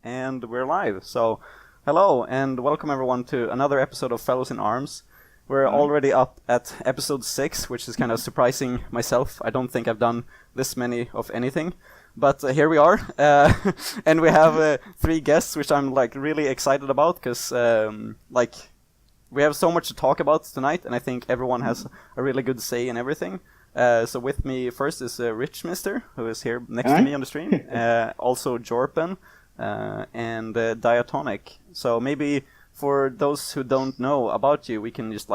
And we're live. So, hello and welcome everyone to another episode of Fellows in Arms. We're already up at episode 6, which is kind of surprising myself. I don't think I've done this many of anything. But here we are, and we have 3 guests, which I'm really excited about, because we have so much to talk about tonight, and I think everyone has a really good say in everything. So with me first is Richmister, who is here next to me on the stream. Also Jorpen and Diatonic. So maybe for those who don't know about you, we can just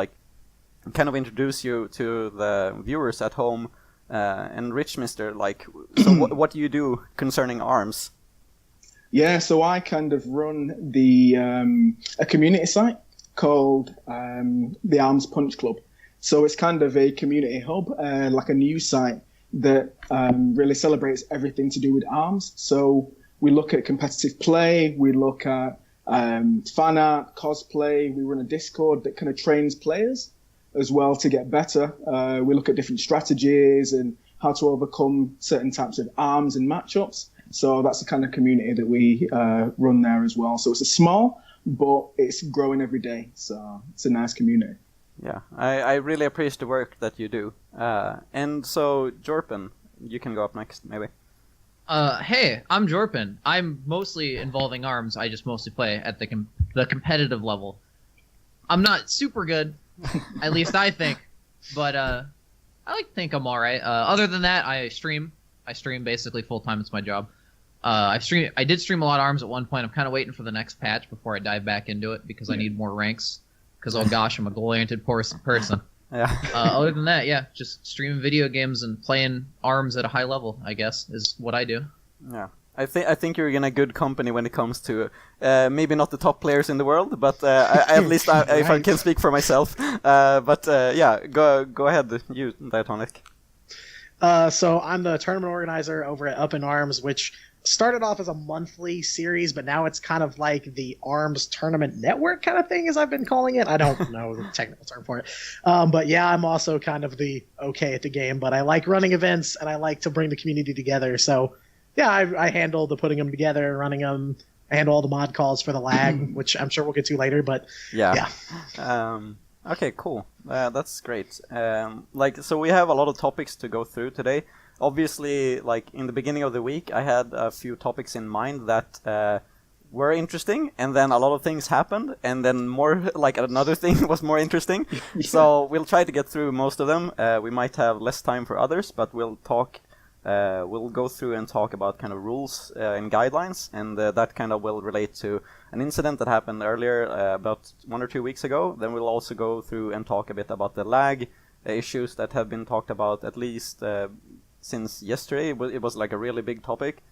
kind of introduce you to the viewers at home. And Richmister, so what do you do concerning arms? Yeah, so I kind of run the a community site called the Arms Punch Club. So it's kind of a community hub, like a news site that really celebrates everything to do with arms. So we look at competitive play, we look at fan art, cosplay, we run a Discord that kind of trains players as well to get better. We look at different strategies and how to overcome certain types of arms and matchups. So that's the kind of community that we run there as well. So it's a small, but it's growing every day. So it's a nice community. Yeah, I really appreciate the work that you do. And so, Jorpen, you can go up next, maybe. Hey, I'm Jorpen. I'm mostly involving arms. I just mostly play at the competitive level. I'm not super good, at least I think, but I like to think I'm all right. Other than that, I stream. I stream basically full time. It's my job. I did stream a lot of arms at one point. I'm kind of waiting for the next patch before I dive back into it because I need more ranks. Because oh gosh, I'm a goal-oriented person. Yeah. Other than that, yeah, just streaming video games and playing arms at a high level, I guess, is what I do. Yeah, I think you're in a good company when it comes to maybe not the top players in the world, but at least right. If I can speak for myself. Yeah, go ahead, you Diatonic. So I'm the tournament organizer over at Up in Arms, which started off as a monthly series, but now it's kind of like the Arms Tournament Network kind of thing, as I've been calling it. I don't know the technical term for it. But yeah, I'm also kind of the okay at the game, but I like running events and I like to bring the community together. So yeah, I handle the putting them together, running them. I handle all the mod calls for the lag, which I'm sure we'll get to later, but yeah. Okay, cool. That's great. So we have a lot of topics to go through today. Obviously, in the beginning of the week, I had a few topics in mind that were interesting, and then a lot of things happened, and then more, another thing was more interesting. Yeah. So we'll try to get through most of them. We might have less time for others, but we'll go through and talk about kind of rules and guidelines, and that kind of will relate to an incident that happened earlier, about 1 or 2 weeks ago. Then we'll also go through and talk a bit about the lag issues that have been talked about at least since yesterday. It was a really big topic.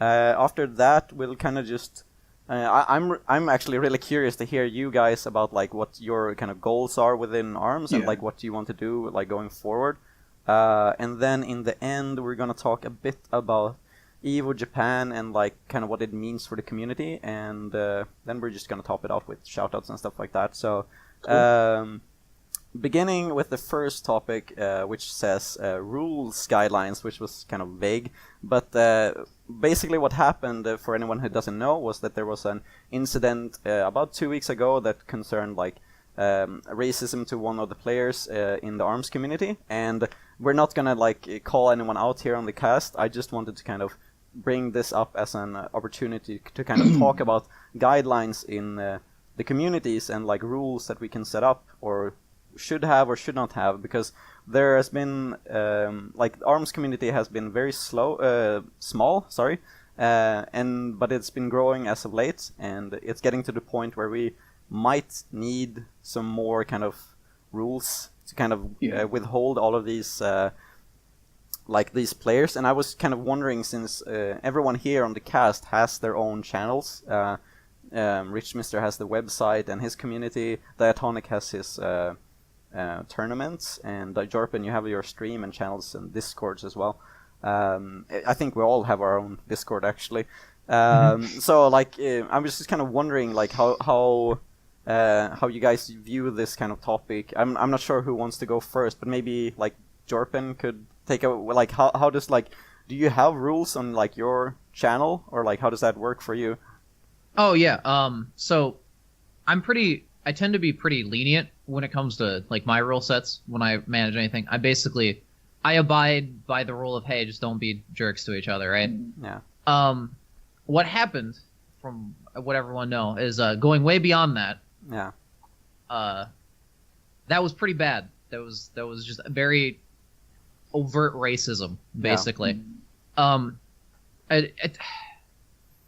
After that, we'll kind of just... I'm actually really curious to hear you guys about what your kind of goals are within ARMS, and what you want to do going forward. And then in the end, we're going to talk a bit about EVO Japan and kind of what it means for the community, and then we're just going to top it off with shoutouts and stuff like that. So, cool. Beginning with the first topic, which says rules guidelines, which was kind of vague, but basically what happened, for anyone who doesn't know, was that there was an incident about 2 weeks ago that concerned racism to one of the players in the ARMS community, and we're not gonna call anyone out here on the cast. I just wanted to kind of bring this up as an opportunity to kind of talk about guidelines in the communities and rules that we can set up or should have or should not have, because there has been the ARMS community has been very small, but it's been growing as of late, and it's getting to the point where we might need some more kind of rules to kind of withhold all of these these players. And I was kind of wondering, since everyone here on the cast has their own channels, Richmister has the website and his community, Diatonic has his tournaments, and Jorpen, you have your stream and channels and Discords as well. I think we all have our own Discord actually. So I was just kind of wondering how you guys view this kind of topic. I'm not sure who wants to go first, but maybe Jorpen could take a how does do you have rules on your channel, or how does that work for you? Oh yeah. So I tend to be pretty lenient when it comes to like my rule sets when I manage anything. I abide by the rule of, hey, just don't be jerks to each other, right? Yeah. What happened, from what everyone know, is going way beyond that. Yeah. That was pretty bad. That was just very overt racism, basically. I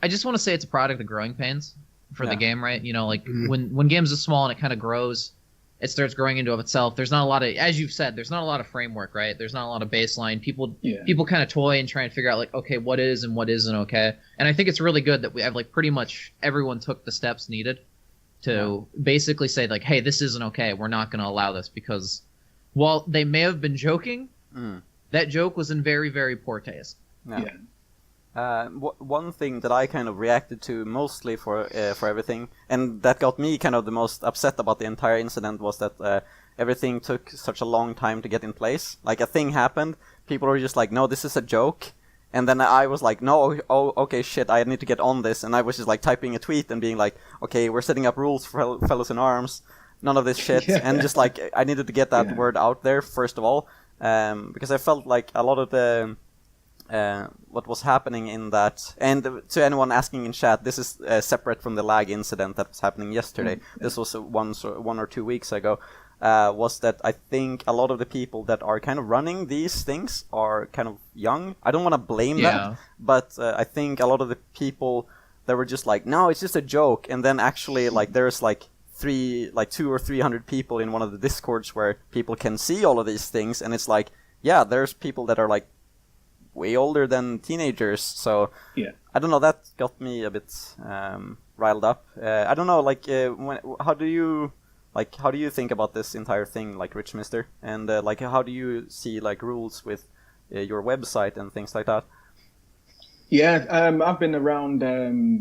just want to say it's a product of growing pains for the game, right? You know, like when games are small and it kind of grows, it starts growing into of itself. There's not a lot of, as you've said, there's not a lot of framework, right? There's not a lot of baseline. People kind of toy and try and figure out like, okay, what is and what isn't okay. And I think it's really good that we have like pretty much everyone took the steps needed to basically say like, hey, this isn't okay. We're not going to allow this, because while they may have been joking, that joke was in very, very poor taste. One thing that I kind of reacted to mostly for everything, and that got me kind of the most upset about the entire incident, was that everything took such a long time to get in place. Like, a thing happened, people were just like, no, this is a joke. And then I was like, no, oh, okay, shit, I need to get on this. And I was just like typing a tweet and being like, okay, we're setting up rules for Fellows in Arms, none of this shit. And just like, I needed to get that word out there, first of all, because I felt like a lot of the... what was happening in that, and to anyone asking in chat, this is separate from the lag incident that was happening yesterday. This was 1 or 2 weeks ago. Was that I think a lot of the people that are kind of running these things are kind of young. I don't want to blame that, but I think a lot of the people that were just like, no, it's just a joke, and then actually like there's like 200 or 300 people in one of the discords where people can see all of these things, and it's like, yeah, there's people that are like way older than teenagers, so I don't know, that got me a bit riled up. I don't know, like how do you think about this entire thing, like Richmister, and like how do you see like rules with your website and things like that? I've been around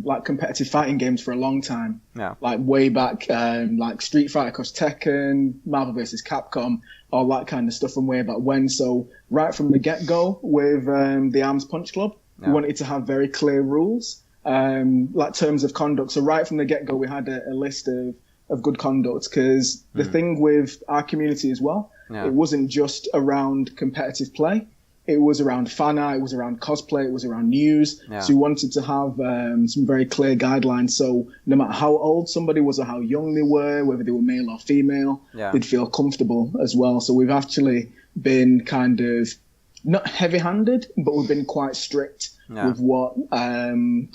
like competitive fighting games for a long time. Like way back, like Street Fighter Cross Tekken, Marvel vs. Capcom, all that kind of stuff from way back when. So right from the get-go with the Arms Punch Club, we wanted to have very clear rules, like terms of conduct. So right from the get-go, we had a list of good conduct, because the thing with our community as well, it wasn't just around competitive play. It was around fan art, it was around cosplay, it was around news. So we wanted to have some very clear guidelines. So no matter how old somebody was or how young they were, whether they were male or female, they'd feel comfortable as well. So we've actually been kind of, not heavy-handed, but we've been quite strict with what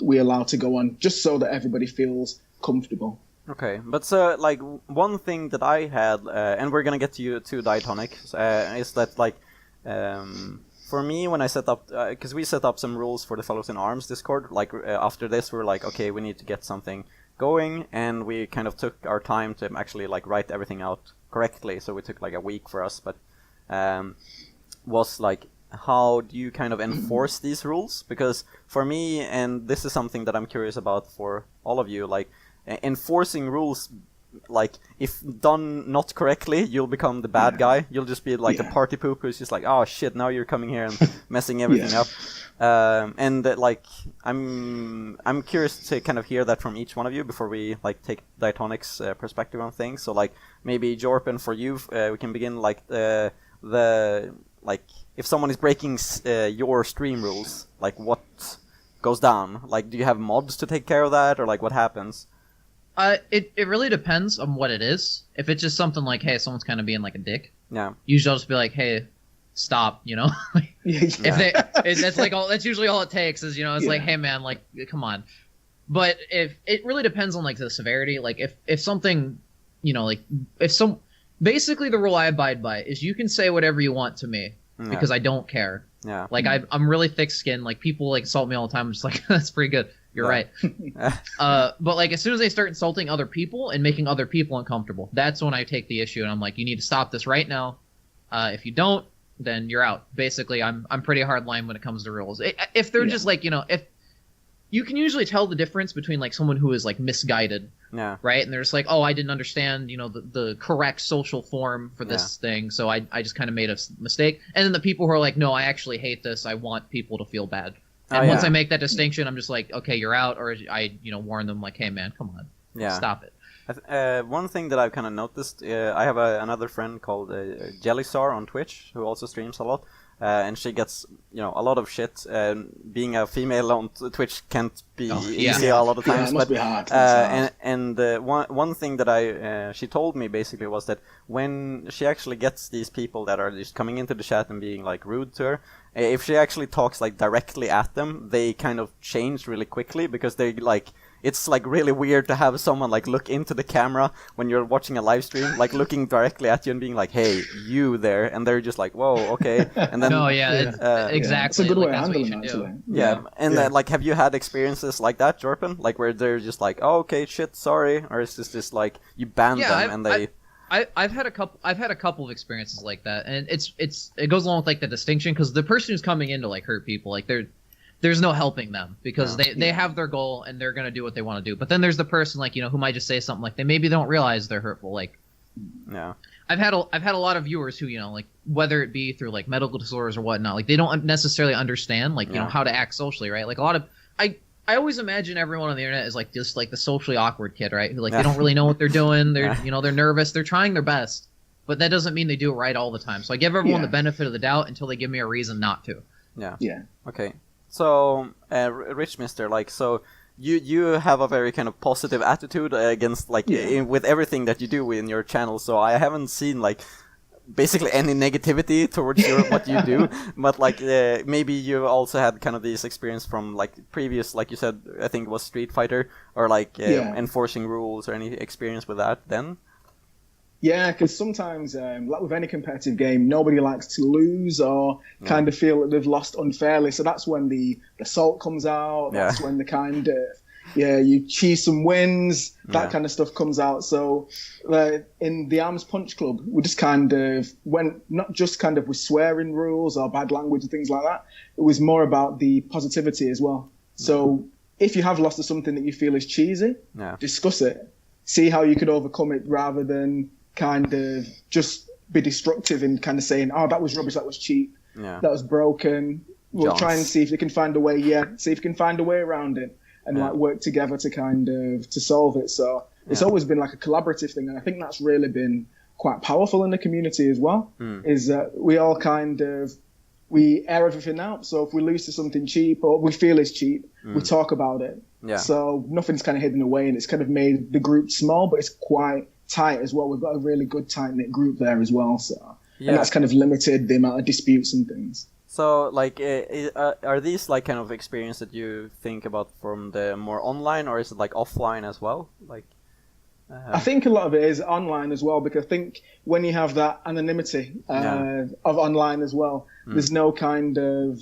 we allow to go on, just so that everybody feels comfortable. Okay, but so like one thing that I had, and we're gonna get to you to Diatonic, is that like... for me, when I set up, because we set up some rules for the Fellows in Arms Discord, like after this we were like, okay, we need to get something going, and we kind of took our time to actually like write everything out correctly, so we took like a week for us, but was like, how do you kind of enforce these rules? Because for me, and this is something that I'm curious about for all of you, like enforcing rules, like if done not correctly, you'll become the bad guy. You'll just be like the party poop who's just like, oh shit, now you're coming here and messing everything up. And like I'm curious to kind of hear that from each one of you before we like take Diatonic's perspective on things. So like maybe Jorpen, for you, we can begin like the like if someone is breaking your stream rules, like what goes down? Like, do you have mods to take care of that, or like what happens? It really depends on what it is. If it's just something like, hey, someone's kind of being like a dick, usually I'll just be like, hey, stop, you know. If that's like that's usually all it takes is, you know, it's like, hey man, like, come on. But if it really depends on like the severity, like if something, you know, like basically the rule I abide by is you can say whatever you want to me because I don't care. Like I'm really thick-skinned. Like people like insult me all the time. I'm just like, that's pretty good. You're right. But like as soon as they start insulting other people and making other people uncomfortable, that's when I take the issue and I'm like, you need to stop this right now. If you don't, then you're out. Basically, I'm pretty hard line when it comes to rules. If they're just like, you know, if you can usually tell the difference between like someone who is like misguided, right? And they're just like, oh, I didn't understand, you know, the correct social form for this thing, so I just kind of made a mistake. And then the people who are like, no, I actually hate this. I want people to feel bad. And once yeah. I make that distinction, I'm just like, okay, you're out, or I warn them like, hey man, come on, stop it. One thing that I've kind of noticed, I have another friend called Jellisar on Twitch who also streams a lot, and she gets a lot of shit. Being a female on Twitch can't be easy a lot of times. It must be hard. One thing that she told me basically was that when she actually gets these people that are just coming into the chat and being like rude to her, if she actually talks like directly at them, they kind of change really quickly because they like. It's like really weird to have someone like look into the camera when you're watching a live stream, like looking directly at you and being like, "Hey, you there?" And they're just like, "Whoa, okay." And then exactly. It's a good way of that's what you handling it, should do. actually. Then, like, have you had experiences like that, Jorpen? Like where they're just like, "Oh, okay, shit, sorry," or is this just like you ban them and they? I've had a couple of experiences like that, and it goes along with like the distinction because the person who's coming in to like hurt people, like there's no helping them because they have their goal and they're gonna do what they want to do. But then there's the person like who might just say something like they don't realize they're hurtful. Like, I've had a lot of viewers who like whether it be through like medical disorders or whatnot, like they don't necessarily understand like how to act socially, right? Like a lot of I always imagine everyone on the internet is like just like the socially awkward kid, right? Who like they don't really know what they're doing. They're they're nervous. They're trying their best, but that doesn't mean they do it right all the time. So I give everyone the benefit of the doubt until they give me a reason not to. Yeah. Okay. So, Richmister, like, so you have a very kind of positive attitude against, like, with everything that you do in your channel. So I haven't seen, like, basically any negativity towards what you do. But, like, maybe you also had kind of this experience from, like, previous, like you said, I think it was Street Fighter, or, like, enforcing rules, or any experience with that then? Yeah, because sometimes, like with any competitive game, nobody likes to lose or kind of feel that they've lost unfairly. So that's when the salt comes out. That's when the kind of, you cheese some wins, that kind of stuff comes out. So in the Arms Punch Club, we just kind of went, not just kind of with swearing rules or bad language and things like that. It was more about the positivity as well. So if you have lost to something that you feel is cheesy, discuss it. See how you could overcome it rather than kind of just be destructive and kind of saying, "Oh, that was rubbish, that was cheap, that was broken." We'll try and see if you can find a way. See if you can find a way around it and like work together to kind of to solve it. So it's always been like a collaborative thing, and I think that's really been quite powerful in the community as well. Is that we all kind of we air everything out. So if we lose to something cheap or we feel it's cheap, we talk about it. So nothing's kind of hidden away, and it's kind of made the group small, but it's quite tight as well. We've got a really good tight-knit group there as well, so and that's kind of limited the amount of disputes and things. So like are these like kind of experience that you think about from the more online, or is it like offline as well? Like I think a lot of it is online as well, because I think when you have that anonymity of online as well, there's no kind of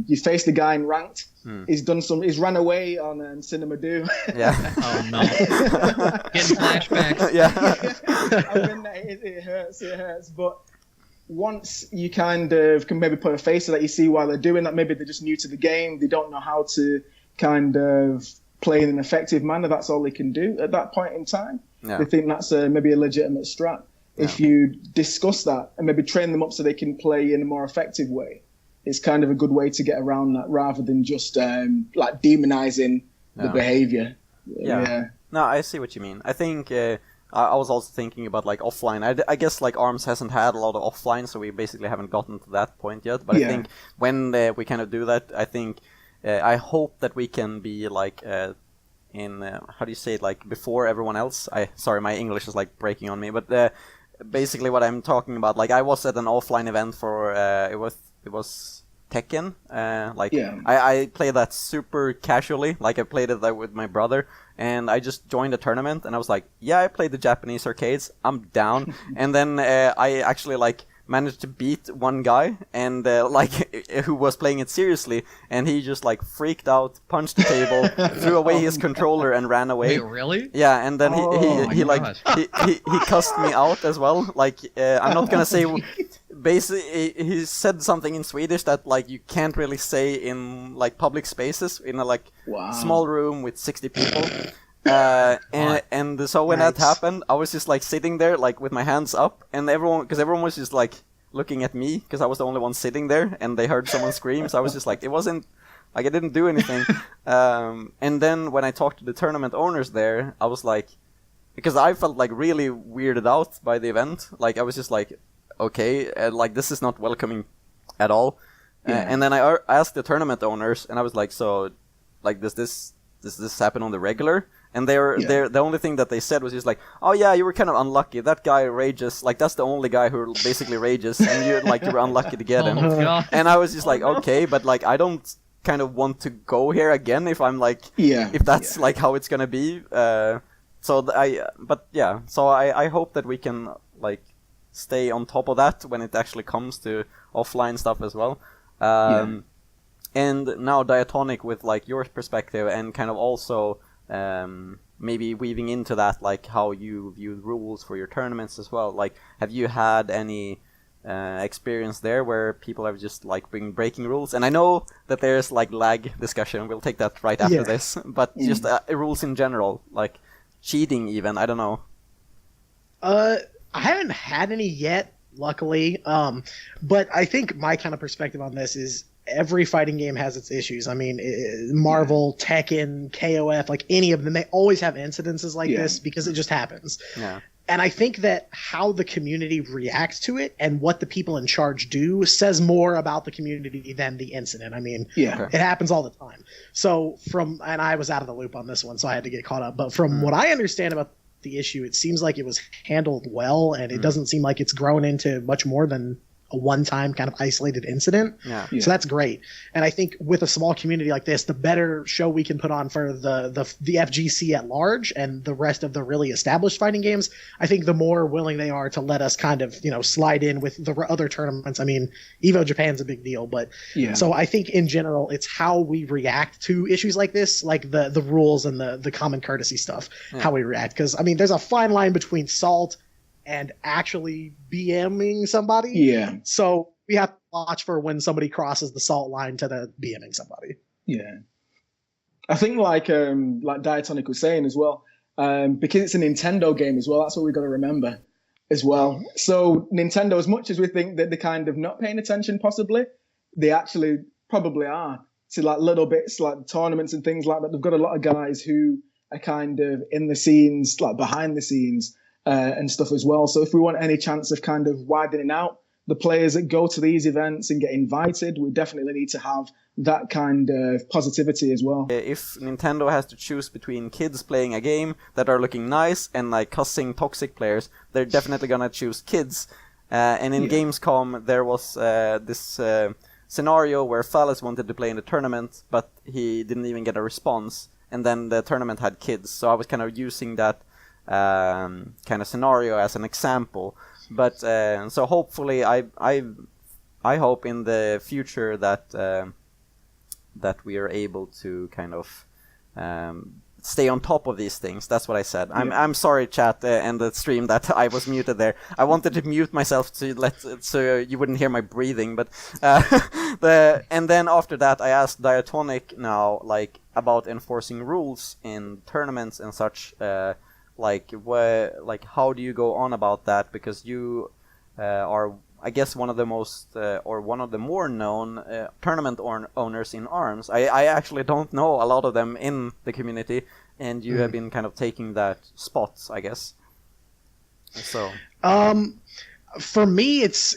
you face the guy in ranked. He's ran away on Cinema Do. Oh no. Getting flashbacks. I've been there. It hurts. But once you kind of can maybe put a face to that, you see why they're doing that. Maybe they're just new to the game. They don't know how to kind of play in an effective manner. That's all they can do at that point in time. They think that's maybe a legitimate strat. If you discuss that and maybe train them up so they can play in a more effective way, it's kind of a good way to get around that rather than just like demonizing the behavior. No, I see what you mean. I think I was also thinking about like offline. I guess like ARMS hasn't had a lot of offline, so we basically haven't gotten to that point yet. But I think when we kind of do that, I think I hope that we can be like in how do you say it, like before everyone else. Sorry, my English is like breaking on me, but basically what I'm talking about, like I was at an offline event for it was Tekken. I played that super casually, like I played it with my brother, and I just joined a tournament, and I was like, I played the Japanese arcades, I'm down. And then I actually like managed to beat one guy, and who was playing it seriously, and he just like freaked out, punched the table, threw away his controller, and ran away. Wait, really? Yeah, and then he cussed me out as well. Like I'm not gonna say. Basically, he said something in Swedish that like you can't really say in like public spaces in a like small room with 60 people. And so when that happened, I was just like sitting there like with my hands up, and everyone was just like looking at me because I was the only one sitting there, and they heard someone scream. So I was just like, it wasn't Like I didn't do anything. And then when I talked to the tournament owners there, I was like, because I felt like really weirded out by the event. Like I was just like, okay, like this is not welcoming at all. And then I asked the tournament owners, and I was like, so, like, does this happen on the regular? And the only thing that they said was just like, oh yeah, you were kind of unlucky. That guy rages, like that's the only guy who basically rages, and you were unlucky to get him. And I was just like, okay, but like I don't kind of want to go here again if I'm like, if that's like how it's gonna be. So I hope that we can like stay on top of that when it actually comes to offline stuff as well. And now Diatonic, with like your perspective and kind of also maybe weaving into that, like how you view rules for your tournaments as well. Like, have you had any experience there where people have just like been breaking rules? And I know that there's like lag discussion. We'll take that right after this. But just rules in general, like cheating even. I don't know. I haven't had any yet, luckily. But I think my kind of perspective on this is every fighting game has its issues. I mean, Marvel, Tekken, KOF, like any of them, they always have incidences like this because it just happens. Yeah. And I think that how the community reacts to it and what the people in charge do says more about the community than the incident. I mean, it happens all the time. So and I was out of the loop on this one, so I had to get caught up. But from what I understand about the issue, it seems like it was handled well, and it doesn't seem like it's grown into much more than a one-time kind of isolated incident. So that's great. And I think with a small community like this, the better show we can put on for the FGC at large and the rest of the really established fighting games, I think the more willing they are to let us kind of, slide in with the other tournaments. I mean, EVO Japan's a big deal, but so I think in general, it's how we react to issues like this, like the rules and the common courtesy stuff, how we react. Because, I mean, there's a fine line between salt and actually BMing somebody. Yeah. So we have to watch for when somebody crosses the salt line to the BMing somebody. Yeah. I think like Diatonic was saying as well, because it's a Nintendo game as well, that's what we've got to remember as well. So Nintendo, as much as we think that they're kind of not paying attention possibly, they actually probably are to like little bits like tournaments and things like that. They've got a lot of guys who are kind of in the scenes, like behind the scenes, and stuff as well. So if we want any chance of kind of widening out the players that go to these events and get invited, we definitely need to have that kind of positivity as well. If Nintendo has to choose between kids playing a game that are looking nice and like cussing toxic players, they're definitely gonna choose kids. And in Gamescom there was this scenario where Phallus wanted to play in the tournament, but he didn't even get a response, and then the tournament had kids. So I was kind of using that kind of scenario as an example, but so hopefully I hope in the future that that we are able to kind of stay on top of these things. That's what I said. I'm sorry, chat and the stream, that I was muted there. I wanted to mute myself so you wouldn't hear my breathing, but and then after that I asked Diatonic now like about enforcing rules in tournaments and such. Like how do you go on about that? Because you are, I guess, one of the most or one of the more known tournament owners in ARMS. I actually don't know a lot of them in the community, and you have been kind of taking that spot, I guess. So for me, it's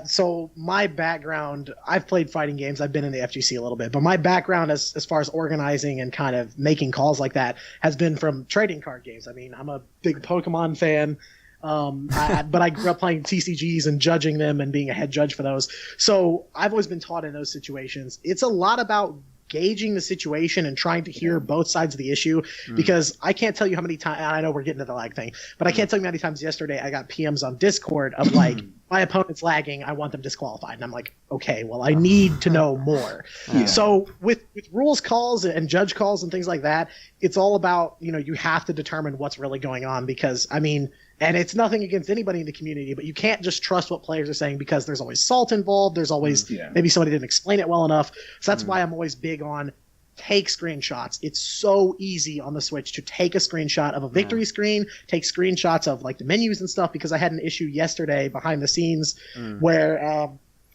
so my background, I've played fighting games, I've been in the FGC a little bit, but my background as far as organizing and kind of making calls like that has been from trading card games. I mean, I'm a big Pokemon fan, but I grew up playing TCGs and judging them and being a head judge for those. So I've always been taught in those situations, it's a lot about gauging the situation and trying to hear both sides of the issue, because I can't tell you how many times, I know we're getting to the lag thing, but I can't tell you how many times yesterday I got PMs on Discord of like, my opponent's lagging, I want them disqualified. And I'm like, okay, well, I need to know more. So with rules calls and judge calls and things like that, it's all about, you have to determine what's really going on, because, I mean, and it's nothing against anybody in the community, but you can't just trust what players are saying, because there's always salt involved. There's always maybe somebody didn't explain it well enough. So that's why I'm always big on take screenshots. It's so easy on the Switch to take a screenshot of a victory screen, take screenshots of like the menus and stuff, because I had an issue yesterday behind the scenes where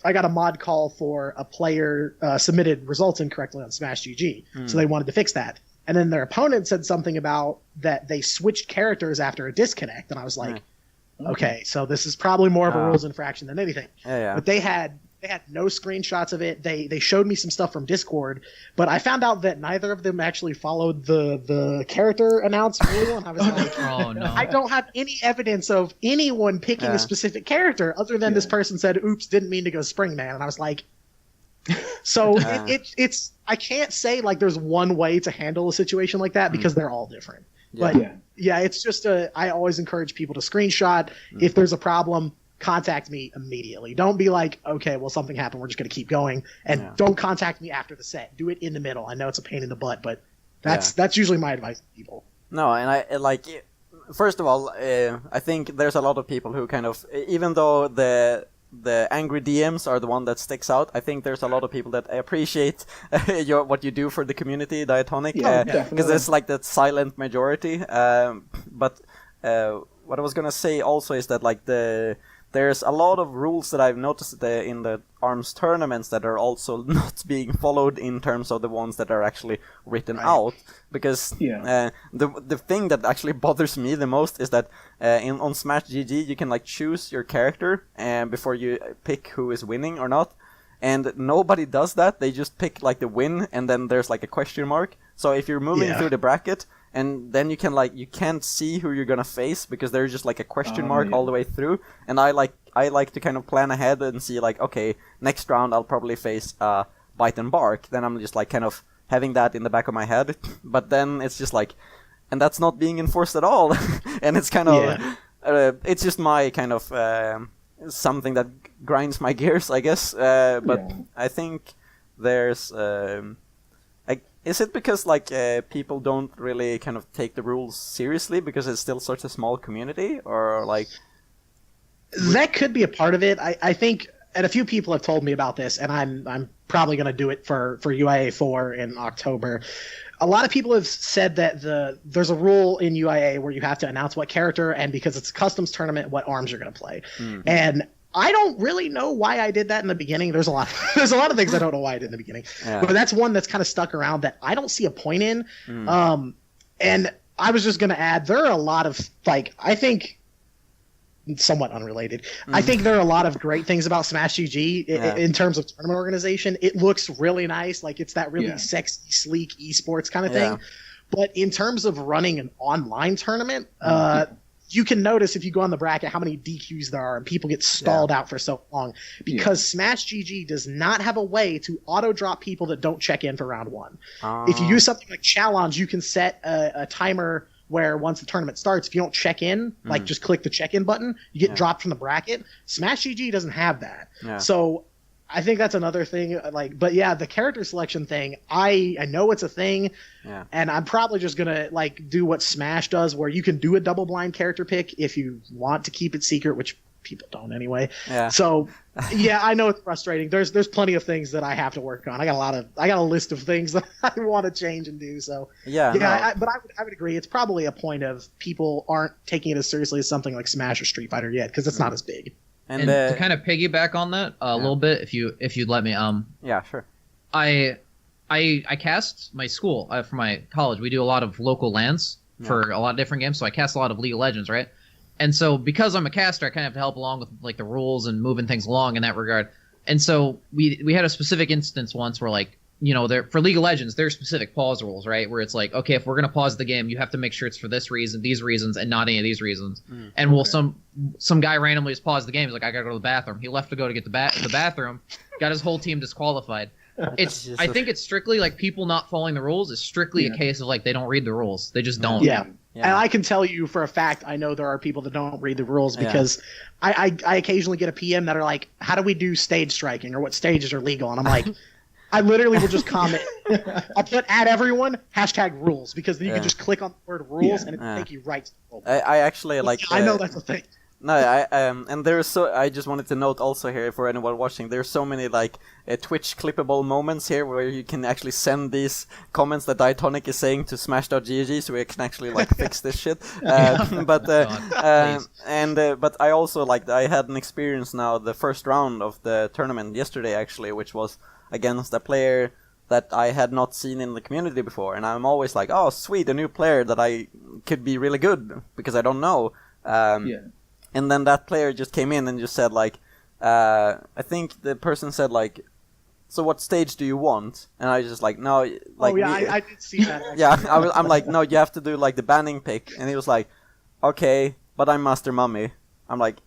I got a mod call for a player submitted results incorrectly on Smash GG, so they wanted to fix that. And then their opponent said something about that they switched characters after a disconnect, and I was like, okay, so this is probably more of a rules infraction than anything. But they had no screenshots of it. They showed me some stuff from Discord, but I found out that neither of them actually followed the character announce rule, and I was like, Oh no! I don't have any evidence of anyone picking a specific character other than this person said, "Oops, didn't mean to go Springman," and I was like, so it's I can't say like there's one way to handle a situation like that because they're all different. But yeah, it's just I always encourage people to screenshot if there's a problem. Contact me immediately. Don't be like, okay, well, something happened. We're just going to keep going. And don't contact me after the set. Do it in the middle. I know it's a pain in the butt, but that's usually my advice to people. No, and I like, first of all, I think there's a lot of people who kind of, even though the angry DMs are the one that sticks out, I think there's a lot of people that appreciate what you do for the community, Diatonic, because it's like that silent majority. But what I was going to say also is that like there's a lot of rules that I've noticed in the ARMS tournaments that are also not being followed in terms of the ones that are actually written out. Because the thing that actually bothers me the most is that on Smash GG you can like choose your character before you pick who is winning or not. And nobody does that. They just pick like the win and then there's like a question mark. So if you're moving through the bracket, and then you can't see who you're gonna face because there's just like a question mark all the way through. And I like to kind of plan ahead and see like, okay, next round I'll probably face Bite and Bark. Then I'm just like kind of having that in the back of my head. But then it's just like, and that's not being enforced at all. And it's kind of, it's just my kind of something that grinds my gears, I guess. But I think there's. Is it because like people don't really kind of take the rules seriously because it's still such a small community, or like that could be a part of it. I think, and a few people have told me about this, and I'm probably going to do it for UIA 4 in October. A lot of people have said that there's a rule in UIA where you have to announce what character, and because it's a customs tournament, what arms you're going to play. And I don't really know why I did that in the beginning. There's a lot of things I don't know why I did in the beginning. But that's one that's kind of stuck around that I don't see a point in. And I was just going to add, there are a lot of, like, I think, somewhat unrelated, I think there are a lot of great things about Smash GG in terms of tournament organization. It looks really nice. Like, it's that really sexy, sleek esports kind of thing. But in terms of running an online tournament, you can notice if you go on the bracket how many DQs there are and people get stalled out for so long because Smash GG does not have a way to auto drop people that don't check in for round one. If you use something like Challenge, you can set a timer where once the tournament starts, if you don't check in, like just click the check in button, you get dropped from the bracket. Smash GG doesn't have that. So I think that's another thing. Like, but yeah, the character selection thing, I know it's a thing, and I'm probably just gonna like do what Smash does, where you can do a double blind character pick if you want to keep it secret, which people don't anyway. So yeah, I know it's frustrating. There's plenty of things that I have to work on. I got a list of things that I want to change and do. So but I would agree. It's probably a point of people aren't taking it as seriously as something like Smash or Street Fighter yet because it's not as big. And to kind of piggyback on that a little bit, if you'd let me, yeah, sure. I cast my school for my college. We do a lot of local LANs for a lot of different games, so I cast a lot of League of Legends, right? And so because I'm a caster, I kind of have to help along with like the rules and moving things along in that regard. And so we had a specific instance once where like, you know, for League of Legends, there's specific pause rules, right? Where it's like, okay, if we're going to pause the game, you have to make sure it's for this reason, these reasons, and not any of these reasons. And some guy randomly just paused the game. He's like, I got to go to the bathroom. He left to go to get the bathroom, got his whole team disqualified. I think it's strictly like people not following the rules is strictly a case of like they don't read the rules. They just don't. Yeah. And I can tell you for a fact, I know there are people that don't read the rules because I occasionally get a PM that are like, how do we do stage striking or what stages are legal? And I'm like, I literally will just comment. I'll put at everyone #rules because then you can just click on the word rules and it'll take you right to the rule. I actually like. I know that's a thing. No, and there's so I just wanted to note also here for anyone watching, there's so many like Twitch clippable moments here where you can actually send these comments that Diatonic is saying to Smash.gg, so we can actually like fix this shit. But I also like I had an experience now the first round of the tournament yesterday actually, which was against a player that I had not seen in the community before, and I'm always like, oh sweet, a new player that I could be really good because I don't know. And then that player just came in and just said like, I think the person said like, so what stage do you want? And I just like, no, like. Oh yeah, I did see that. Actually. Yeah, I'm like, no, you have to do like the banning pick, and he was like, okay, but I'm Master Mummy. I'm like,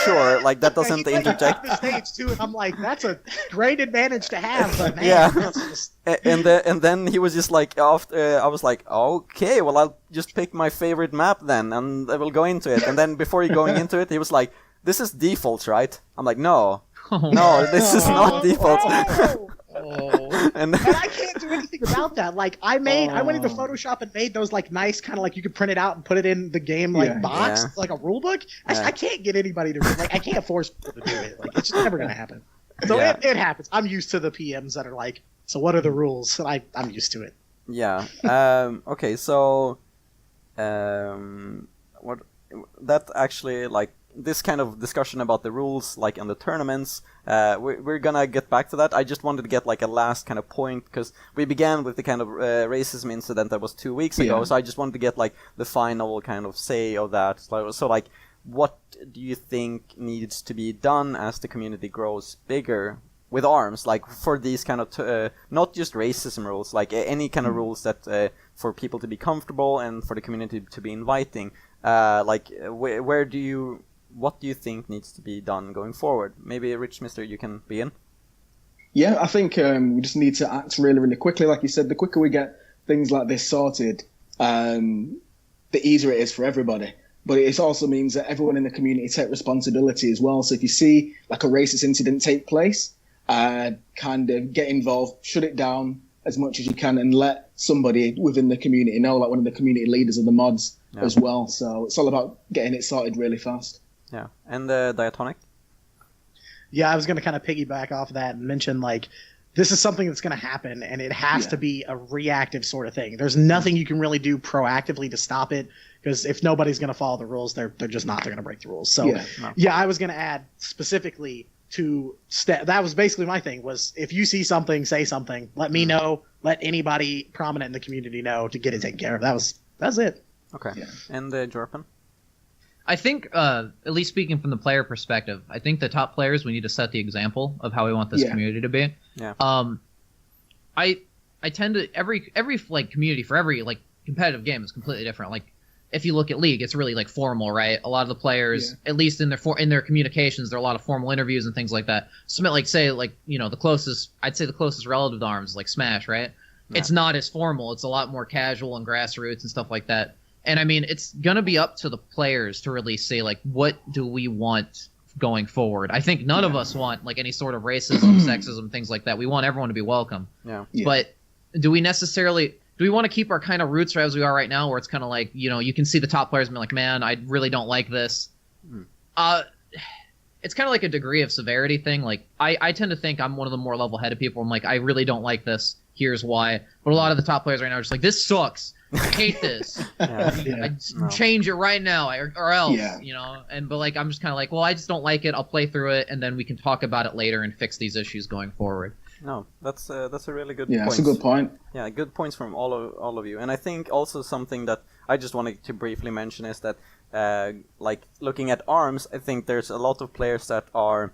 sure, like that doesn't interject. The stage too, and I'm like, that's a great advantage to have, but man, Yeah. that's just... and then he was just like, after I was like, okay, well I'll just pick my favorite map then, and I will go into it. And then before he going into it, he was like, this is default, right? I'm like, no, this is not default. And I can't do anything about that. Like I went into Photoshop and made those like nice kind of like you could print it out and put it in the game like box like a rule book. I can't get anybody to like I can't force people to do it. Like it's just never gonna happen. So it happens. I'm used to the PMs that are like, so what are the rules? And I'm used to it. Yeah. Okay. So, what that actually like this kind of discussion about the rules, like in the tournaments. We're gonna get back to that. I just wanted to get like a last kind of point because we began with the kind of racism incident that was 2 weeks ago. So I just wanted to get like the final kind of say of that. So like, what do you think needs to be done as the community grows bigger with ARMS? Like for these kind of not just racism rules, like any kind of rules that for people to be comfortable and for the community to be inviting. Like what do you think needs to be done going forward? Maybe Richmister, you can begin. Yeah, I think we just need to act really, really quickly. Like you said, the quicker we get things like this sorted, the easier it is for everybody. But it also means that everyone in the community take responsibility as well. So if you see like a racist incident take place, kind of get involved, shut it down as much as you can, and let somebody within the community know, like one of the community leaders of the mods as well. So it's all about getting it sorted really fast. Yeah, and Diatonic? Yeah, I was going to kind of piggyback off of that and mention, like, this is something that's going to happen, and it has to be a reactive sort of thing. There's nothing you can really do proactively to stop it, because if nobody's going to follow the rules, they're just not. They're going to break the rules. So, I was going to add specifically to that was basically my thing, was if you see something, say something. Let me know. Let anybody prominent in the community know to get it taken care of. That's it. Okay. Yeah. And Jorpen? I think, at least speaking from the player perspective, I think the top players, we need to set the example of how we want this community to be. Yeah. I tend to every like community for every like competitive game is completely different. Like if you look at League, it's really like formal, right? A lot of the players, at least in their communications, there are a lot of formal interviews and things like that. So like say like the closest relative to ARMS like Smash, right? Yeah. It's not as formal. It's a lot more casual and grassroots and stuff like that. And I mean, it's going to be up to the players to really say, like, what do we want going forward? I think none of us want, like, any sort of racism, sexism, things like that. We want everyone to be welcome. Yeah. But do we want to keep our kind of roots as we are right now, where it's kind of like, you can see the top players and be like, man, I really don't like this. It's kind of like a degree of severity thing. Like, I tend to think I'm one of the more level-headed people. I'm like, I really don't like this. Here's why. But a lot of the top players right now are just like, this sucks. I hate this. Change it right now, or else, but like I'm just kind of like, well, I just don't like it. I'll play through it, and then we can talk about it later and fix these issues going forward. No, that's a really good point. Yeah, that's a good point. Yeah, good points from all of you. And I think also something that I just wanted to briefly mention is that, like looking at ARMS, I think there's a lot of players that are.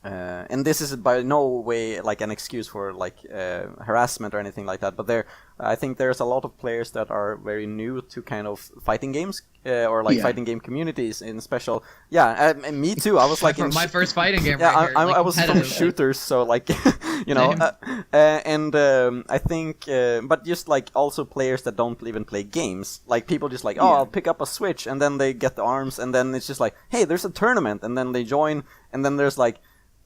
And this is by no way like an excuse for like harassment or anything like that, but I think there's a lot of players that are very new to kind of fighting games or like fighting game communities in special. Yeah, and me too. I was like my first fighting game. Yeah, right here, I was from shooters, so like I think, but just like also players that don't even play games, like people just like, I'll pick up a Switch, and then they get the ARMS, and then it's just like, hey, there's a tournament, and then they join, and then there's like.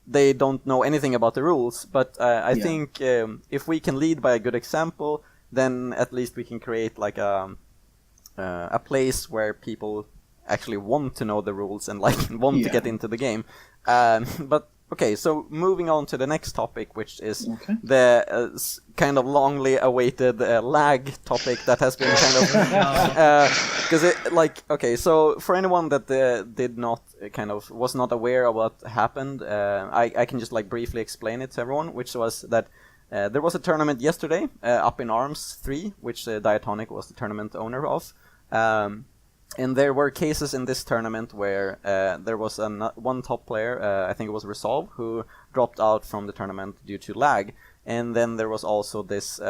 They don't know anything about the rules, but I think if we can lead by a good example, then at least we can create like a place where people actually want to know the rules and like want to get into the game. But okay, so moving on to the next topic, which is the kind of longly awaited lag topic that has been kind of because so for anyone that did not was not aware of what happened, I can just like briefly explain it to everyone, which was that there was a tournament yesterday, Up in Arms 3, which Diatonic was the tournament owner of. And there were cases in this tournament where there was one top player, I think it was Resolve, who dropped out from the tournament due to lag. And then there was also this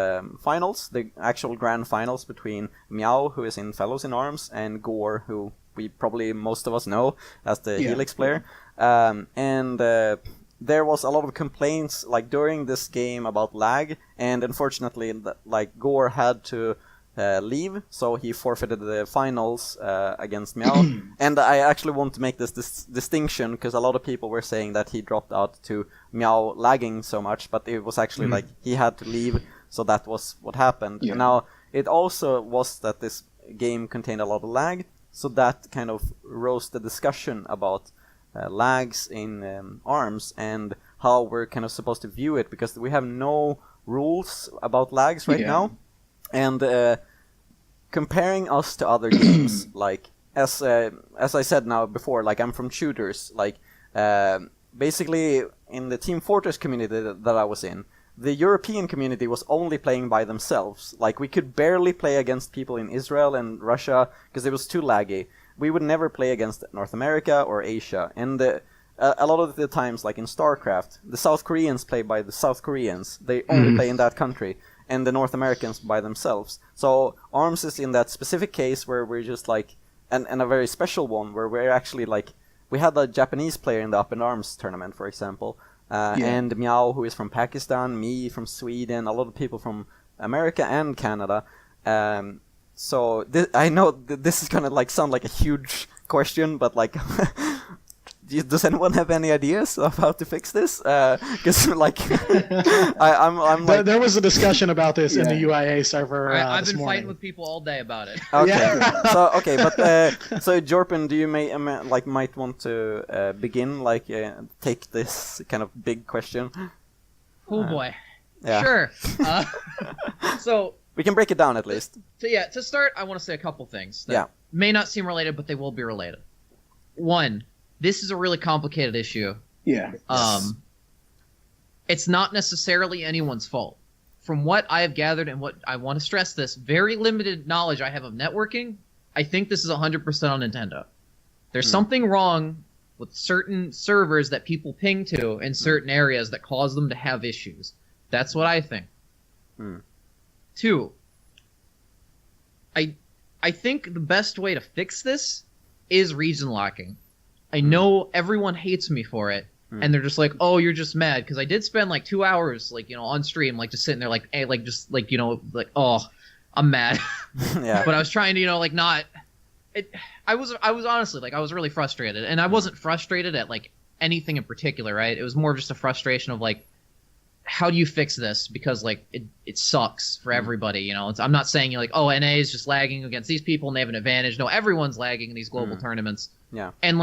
finals, the actual grand finals between Meow, who is in Fellows in Arms, and Gore, who we probably most of us know as the Helix player. There was a lot of complaints like during this game about lag, and unfortunately, like Gore had to leave, so he forfeited the finals against Meow. And I actually want to make this distinction because a lot of people were saying that he dropped out to Meow lagging so much, but it was actually like he had to leave, so that was what happened. Now, it also was that this game contained a lot of lag, so that kind of rose the discussion about lags in ARMS and how we're kind of supposed to view it, because we have no rules about lags right now. And comparing us to other games, like as I said now before, like I'm from shooters. Like basically in the Team Fortress community that I was in, the European community was only playing by themselves. Like we could barely play against people in Israel and Russia because it was too laggy. We would never play against North America or Asia. And a lot of the times, like in StarCraft, the South Koreans play by the South Koreans. They only play in that country. And the North Americans by themselves. So ARMS is in that specific case where we're just like, and a very special one where we're actually like, we had a Japanese player in the Up in Arms tournament, for example, and Meow, who is from Pakistan, me from Sweden, a lot of people from America and Canada. So I know this is gonna like sound like a huge question, but like. Does anyone have any ideas of how to fix this? Because like, I'm like, there was a discussion about this in the UIA server. I've this been morning. fighting with people all day about it. Okay, so Jorpen, do you might want to begin take this kind of big question? Oh boy, yeah. Sure. So we can break it down at least. To start, I want to say a couple things that may not seem related, but they will be related. One. This is a really complicated issue. Yeah. It's not necessarily anyone's fault. From what I have gathered and what I want to stress this, very limited knowledge I have of networking, I think this is 100% on Nintendo. There's something wrong with certain servers that people ping to in certain areas that cause them to have issues. That's what I think. 2, I think the best way to fix this is region locking. I know everyone hates me for it, and they're just like, "Oh, you're just mad," because I did spend like 2 hours, on stream, just sitting there, "Oh, I'm mad." Yeah. But I was trying to, not. I was honestly I was really frustrated, and I wasn't frustrated at anything in particular, right? It was more of just a frustration of how do you fix this? Because it sucks for everybody, I'm not saying oh, NA is just lagging against these people and they have an advantage. No, everyone's lagging in these global tournaments. Yeah. And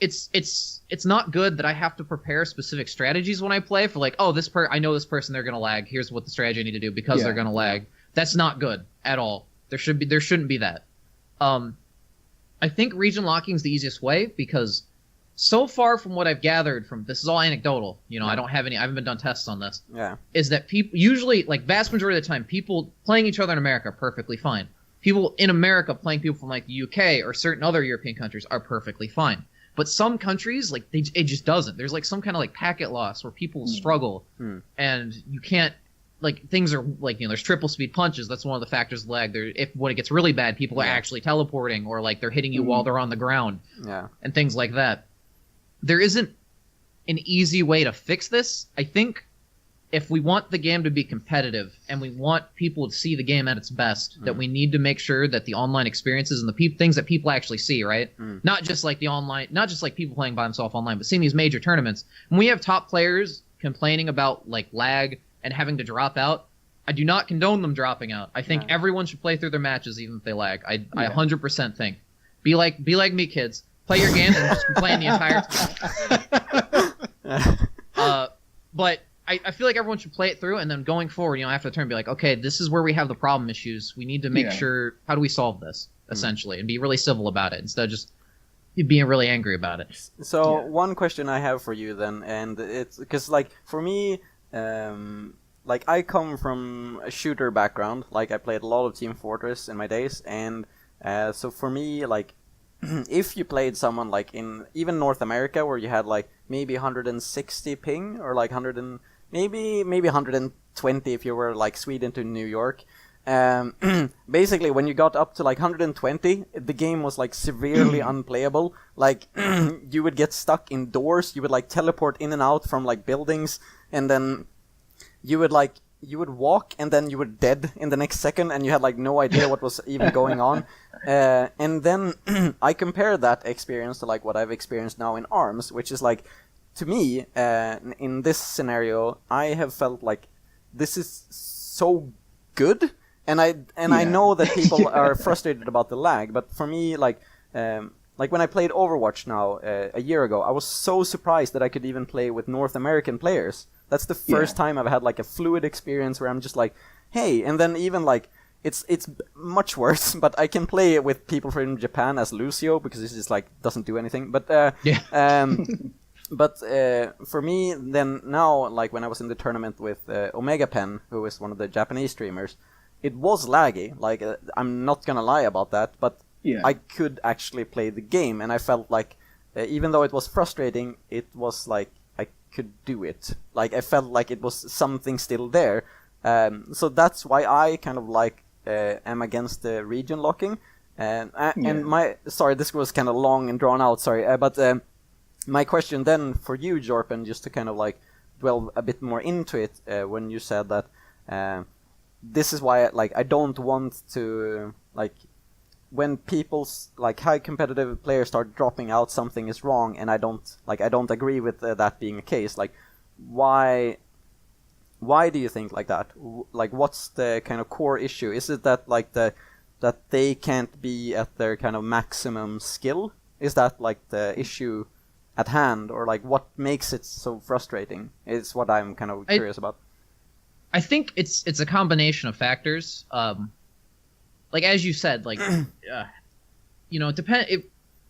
it's not good that I have to prepare specific strategies when I play for oh, I know this person, they're gonna lag. Here's what the strategy I need to do because they're gonna lag. That's not good at all. There shouldn't be that. I think region locking is the easiest way because so far from what I've gathered from this is all anecdotal. I haven't been done tests on this. Yeah. Is that people usually vast majority of the time people playing each other in America are perfectly fine. People in America playing people from the UK or certain other European countries are perfectly fine. But some countries, it just doesn't. There's some kind of packet loss where people struggle, and you can't things are there's triple speed punches. That's one of the factors of lag. When it gets really bad, people are actually teleporting or they're hitting you while they're on the ground, and things like that. There isn't an easy way to fix this. I think if we want the game to be competitive and we want people to see the game at its best, that we need to make sure that the online experiences and the things that people actually see, right? Not just the online, not just people playing by themselves online, but seeing these major tournaments. When we have top players complaining about lag and having to drop out, I do not condone them dropping out. I think everyone should play through their matches even if they lag. I 100% think. Be like me, kids. Play your games and just complain the entire time. But I feel like everyone should play it through, and then going forward, after the turn, be like, okay, this is where we have the problem issues. We need to make sure, how do we solve this, essentially, and be really civil about it instead of just being really angry about it. So one question I have for you then, and it's because like for me, like I come from a shooter background. Like I played a lot of Team Fortress in my days, and so for me, like if you played someone like in even North America where you had like maybe 160 ping or like 100 and maybe 120 if you were like Sweden to New York. Basically, when you got up to like 120, the game was like severely unplayable. Like you would get stuck indoors. You would like teleport in and out from like buildings, and then you would walk, and then you were dead in the next second, and you had like no idea what was even going on. And then I compare that experience to like what I've experienced now in ARMS, which is like, to me, in this scenario, I have felt like this is so good, and I know that people are frustrated about the lag, but for me, like when I played Overwatch now a year ago, I was so surprised that I could even play with North American players. That's the first time I've had like a fluid experience where I'm just like, hey, and then even like it's much worse, but I can play it with people from Japan as Lucio because it's just like doesn't do anything. But but for me then now, like when I was in the tournament with Omega Pen, who is one of the Japanese streamers, it was laggy. Like I'm not gonna lie about that, but I could actually play the game, and I felt like even though it was frustrating, it was like could do it. Like I felt like it was something still there. So that's why I kind of like am against the region locking. And my this was kind of long and drawn out. But my question then for you, Jorpen, just to kind of like dwell a bit more into it, when you said that this is why I don't want to like. When people's like high competitive players start dropping out, something is wrong, and I don't agree with that being a case. Like, why do you think like that? Like, what's the kind of core issue? Is it that like that they can't be at their kind of maximum skill? Is that like the issue at hand, or like what makes it so frustrating? Is what I'm kind of curious about. I think it's a combination of factors. Like as you said, like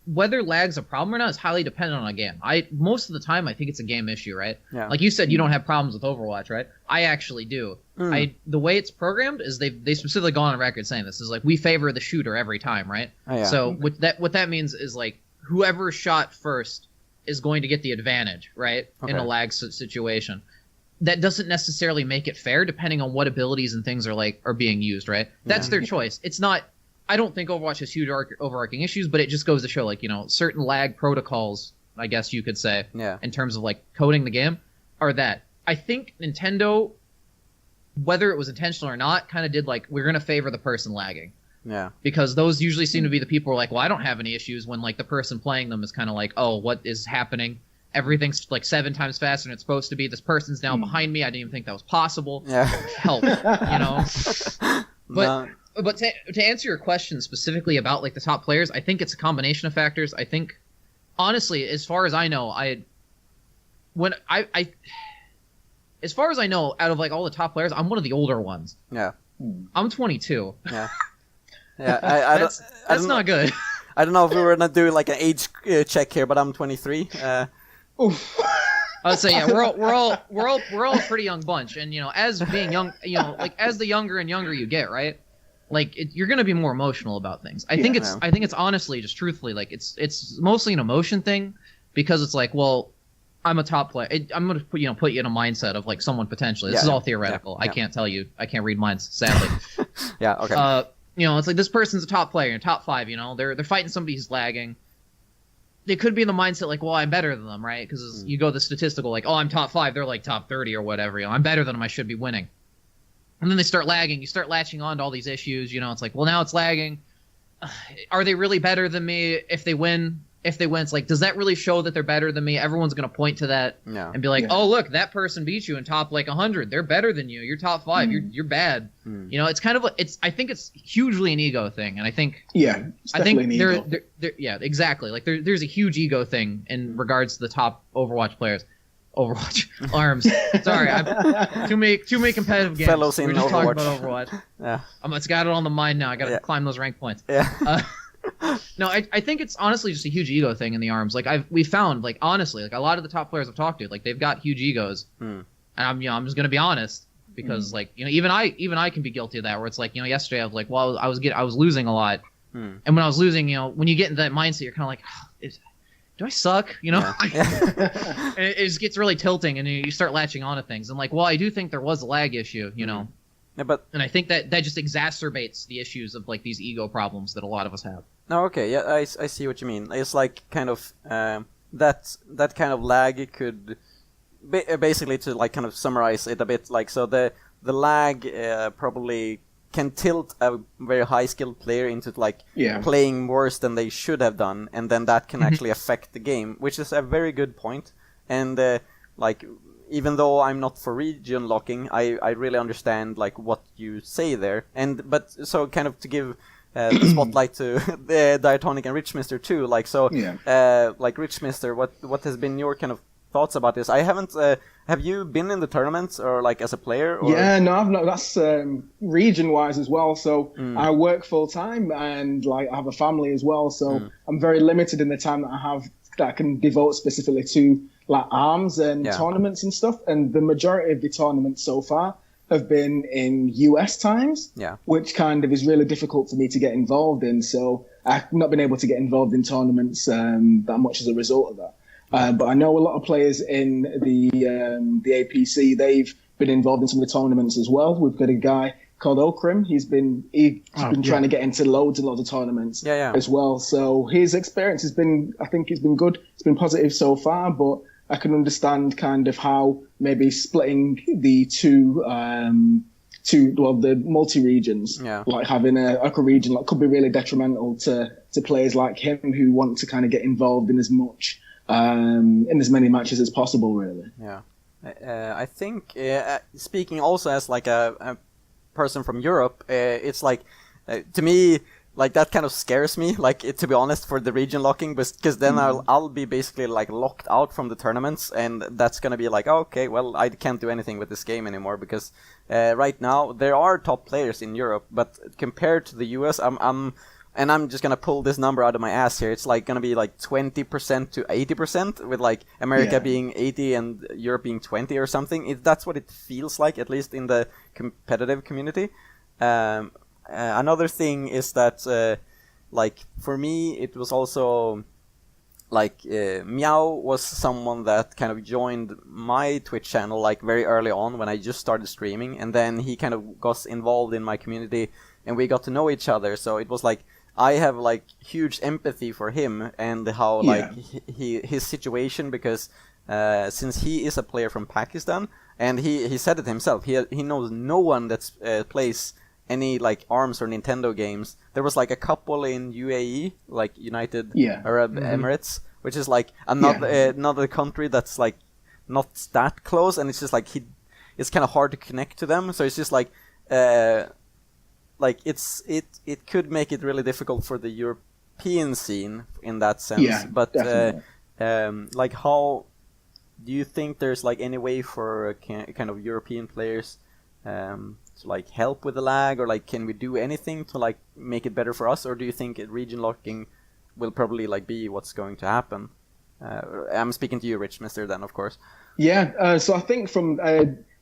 whether lag's a problem or not is highly dependent on a game. Most of the time I think it's a game issue, right? Yeah. Like you said, you don't have problems with Overwatch, right? I actually do. The way it's programmed is they specifically go on record saying this is like we favor the shooter every time, right? Oh, yeah. So what that means is like whoever shot first is going to get the advantage, right? Okay. In a lag situation. That doesn't necessarily make it fair, depending on what abilities and things are being used, right? That's their choice. It's not. I don't think Overwatch has huge overarching issues, but it just goes to show, like certain lag protocols, I guess you could say, in terms of like coding the game, are that I think Nintendo, whether it was intentional or not, kind of did like we're gonna favor the person lagging. Yeah. Because those usually seem to be the people who are like, well, I don't have any issues, when like the person playing them is kind of like, oh, what is happening? Everything's like 7 times faster than it's supposed to be. This person's now behind me. I didn't even think that was possible. Yeah. Help, But to answer your question specifically about like the top players, I think it's a combination of factors. I think, honestly, as far as I know, as far as I know, out of like all the top players, I'm one of the older ones. Yeah. I'm 22. Yeah. Yeah. That's not good. I don't know if we were gonna do like an age check here, but I'm 23. I'd say we're all a pretty young bunch, and as being young, like as the younger and younger you get, right? Like you're gonna be more emotional about things. I think it's honestly, just truthfully, like it's mostly an emotion thing, because it's like, well, I'm a top player. I'm gonna put you in a mindset of like someone potentially. This is all theoretical. I can't tell you. I can't read minds, sadly. Yeah. Okay. It's like this person's a top player, top 5. They're fighting somebody who's lagging. They could be in the mindset like, well, I'm better than them, right? Because you go the statistical like, oh, I'm top 5, they're like top 30 or whatever. I'm better than them, I should be winning. And then they start lagging. You start latching on to all these issues. It's like, well, now it's lagging. Are they really better than me if they win? if they win, it's like, does that really show that they're better than me? Everyone's going to point to that and be like, oh, look, that person beat you in top like 100. They're better than you. You're top 5. You're bad. You know, it's kind of I think it's hugely an ego thing, and I think it's definitely an ego. Yeah, exactly. Like there's a huge ego thing in regards to the top Overwatch players. Overwatch ARMS. Sorry, I'm too many competitive games. Fellows in We're just talking Overwatch. about Overwatch. Yeah. It's got it on the mind now. I got to climb those rank points. Yeah. No, I think it's honestly just a huge ego thing in the ARMS. Like we found, like honestly, like a lot of the top players I've talked to, like they've got huge egos, and I'm just gonna be honest because like even I can be guilty of that. Where it's like yesterday I was like, well, I was losing a lot, and when I was losing, when you get into that mindset, you're kind of like, do I suck? And it just gets really tilting, and you start latching onto things. And like, well, I do think there was a lag issue, Yeah, and I think that just exacerbates the issues of like these ego problems that a lot of us have. No, okay, yeah, I see what you mean. It's like kind of that kind of lag could basically, to like kind of summarize it a bit, like, so the lag probably can tilt a very high skilled player into like playing worse than they should have done, and then that can actually affect the game, which is a very good point. And like, even though I'm not for region locking, I really understand like what you say there. But so kind of to give the spotlight to the Diatonic and Richmister too. Like, so like Richmister, what has been your kind of thoughts about this? I haven't. Have you been in the tournaments or like as a player? Or? Yeah, no, I've not. That's region-wise as well. So I work full time and like I have a family as well. So I'm very limited in the time that I have that I can devote specifically to like ARMS and tournaments and stuff. And the majority of the tournaments so far have been in US times, which kind of is really difficult for me to get involved in. So I've not been able to get involved in tournaments that much as a result of that. But I know a lot of players in the APC, they've been involved in some of the tournaments as well. We've got a guy called Okrim. He's been trying to get into loads and loads of tournaments as well. So his experience I think it's been good. It's been positive so far, but I can understand kind of how maybe splitting the the multi-regions, like having a region, like, could be really detrimental to players like him who want to kind of get involved in as much in as many matches as possible, really. I think speaking also as like a person from Europe, it's like to me, like, that kind of scares me, like, to be honest, for the region locking, because then I'll be basically like locked out from the tournaments, and that's gonna be like, okay, well, I can't do anything with this game anymore, because right now there are top players in Europe, but compared to the US, I'm just gonna pull this number out of my ass here. It's like gonna be like 20% to 80%, with like America being 80 and Europe being 20 or something. That's what it feels like, at least in the competitive community. Another thing is that, like, for me, it was also like Meow was someone that kind of joined my Twitch channel like very early on when I just started streaming, and then he kind of got involved in my community, and we got to know each other. So it was like, I have like huge empathy for him and how like his situation, because since he is a player from Pakistan, and he said it himself, he knows no one that plays any like ARMS or Nintendo games. There was like a couple in UAE, like United Arab Emirates, which is like another country that's like not that close, and it's just like it's kind of hard to connect to them. So it's just like it could make it really difficult for the European scene in that sense. Yeah, but definitely. like, how do you think there's like any way for kind of European players to like help with the lag, or like, can we do anything to like make it better for us, or do you think region locking will probably like be what's going to happen? I'm speaking to you, Richmister, then, of course. Yeah, so I think from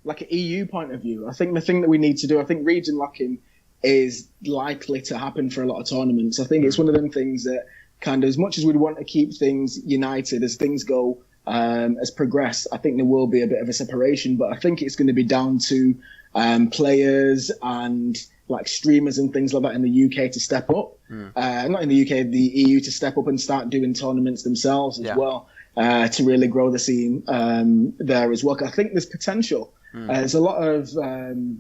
like an EU point of view, I think the thing that we need to do, I think region locking is likely to happen for a lot of tournaments. I think it's one of them things that kind of, as much as we'd want to keep things united as things go, as progress, I think there will be a bit of a separation, but I think it's going to be down to players and like streamers and things like that in the UK to step up. Not in the UK, the EU to step up and start doing tournaments themselves as well, to really grow the scene there as well. I think there's potential. There's a lot of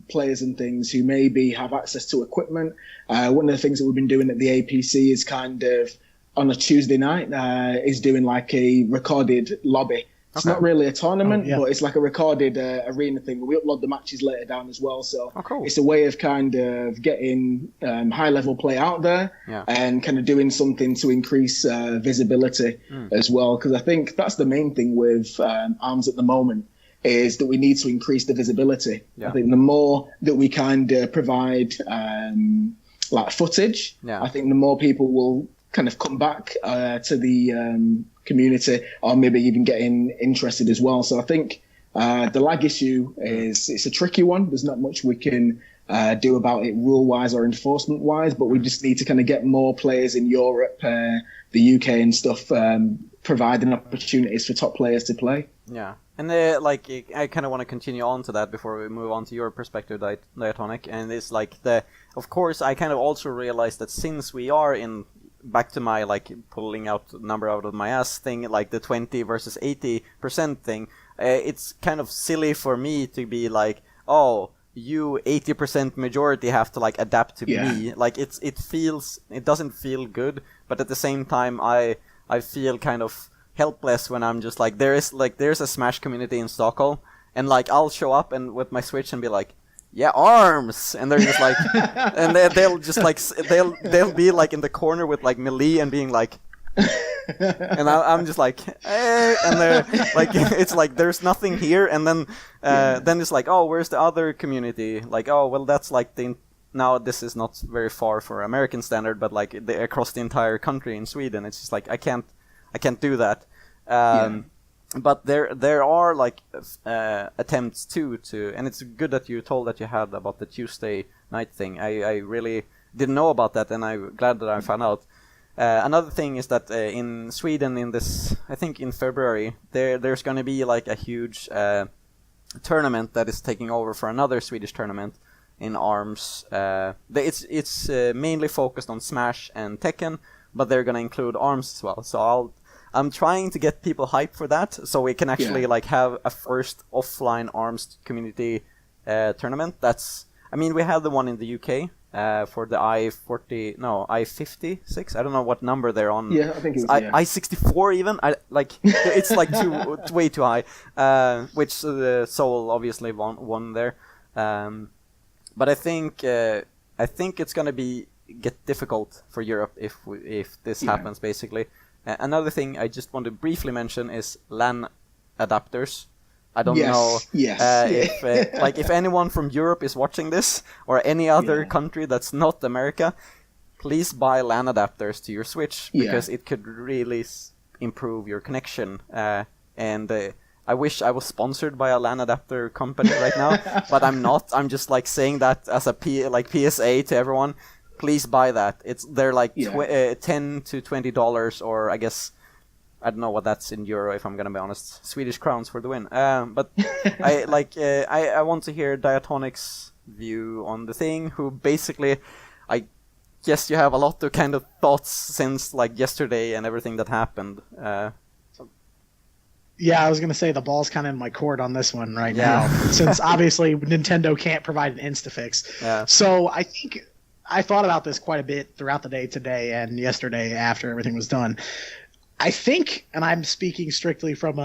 players and things who maybe have access to equipment. One of the things that we've been doing at the APC is kind of on a Tuesday night is doing like a recorded lobby. It's not really a tournament, but it's like a recorded arena thing. We upload the matches later down as well, so it's a way of kind of getting high-level play out there and kind of doing something to increase visibility as well. Because I think that's the main thing with ARMS at the moment, is that we need to increase the visibility. I think the more that we kind of provide like footage, I think the more people will kind of come back to the community, or maybe even getting interested as well. So I think the lag issue it's a tricky one. There's not much we can do about it rule-wise or enforcement-wise, but we just need to kind of get more players in Europe, the UK and stuff, providing opportunities for top players to play. Yeah. And like I kind of want to continue on to that before we move on to your perspective, Diatonic. And it's like of course, I kind of also realized that since we are in back to my like pulling out number out of my ass thing, like the 20 versus 80% thing, it's kind of silly for me to be like, oh, you 80% majority have to like adapt to me. Like it doesn't feel good, but at the same time I feel kind of helpless when I'm just like, there's a Smash community in Stockholm, and like I'll show up and with my Switch and be like, yeah, ARMS, and they're just like, and they'll just like, they'll be like in the corner with like melee and being like, and I'm just like, hey, and they're like, it's like there's nothing here, and then it's like, oh, where's the other community? Like, oh, well, that's like now this is not very far for American standard, but like across the entire country in Sweden, it's just like I can't do that. But there are like attempts to, and it's good that you told that you had about the Tuesday night thing. I really didn't know about that, and I'm glad that I found out. Another thing is that in Sweden, in this, I think in February, there's going to be like a huge tournament that is taking over for another Swedish tournament in ARMS. It's mainly focused on Smash and Tekken, but they're going to include ARMS as well. So I'm trying to get people hyped for that, so we can actually like have a first offline ARMS community tournament. We had the one in the UK for the I-56. I don't know what number they're on. Yeah, I think it's I-64 even. It's like way too high. Which Seoul obviously won there. But I think it's gonna get difficult for Europe if this happens basically. Another thing I just want to briefly mention is LAN adapters. I don't know if anyone from Europe is watching this, or any other country that's not America, please buy LAN adapters to your Switch, because it could really improve your connection. And I wish I was sponsored by a LAN adapter company right now, but I'm not. I'm just like saying that as a PSA to everyone. Please buy that. They're like $10 to $20, or I guess I don't know what that's in euro, if I'm gonna be honest. Swedish crowns for the win. But I want to hear Diatonic's view on the thing. Who basically, I guess you have a lot of kind of thoughts since like yesterday and everything that happened. Yeah, I was gonna say the ball's kind of in my court on this one right now, since obviously Nintendo can't provide an Instafix. Yeah. So I think I thought about this quite a bit throughout the day today and yesterday after everything was done. I think, and I'm speaking strictly from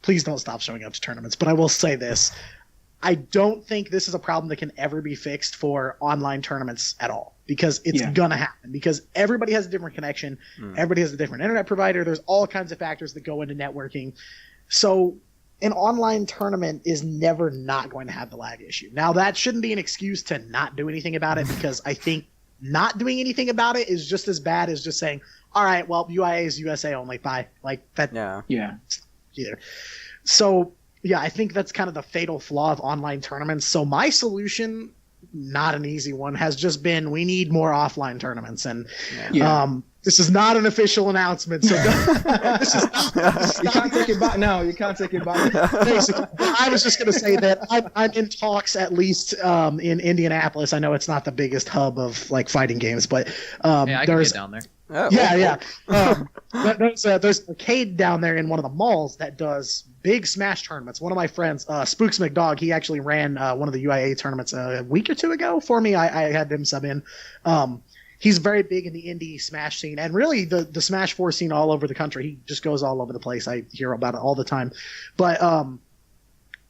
please don't stop showing up to tournaments, but I will say this. I don't think this is a problem that can ever be fixed for online tournaments at all, because it's gonna happen, because everybody has a different connection. Everybody has a different internet provider. There's all kinds of factors that go into networking. So an online tournament is never not going to have the lag issue. Now, that shouldn't be an excuse to not do anything about it, because I think not doing anything about it is just as bad as just saying, all right, well, UIA is USA only, bye. Like that. Yeah. So, yeah, I think that's kind of the fatal flaw of online tournaments. So my solution, not an easy one, has just been we need more offline tournaments. And this is not an official announcement, so this is not, you can't take it back now. You can't take it back. Basically, I was just going to say that I'm in talks, at least in Indianapolis. I know it's not the biggest hub of like fighting games, but I can get down there. There's an arcade down there in one of the malls that does big Smash tournaments. One of my friends, Spooks McDog, he actually ran one of the UIA tournaments a week or two ago for me. I had him sub in. he's very big in the indie Smash scene, and really the Smash 4 scene all over the country. He just goes all over the place. I hear about it all the time. But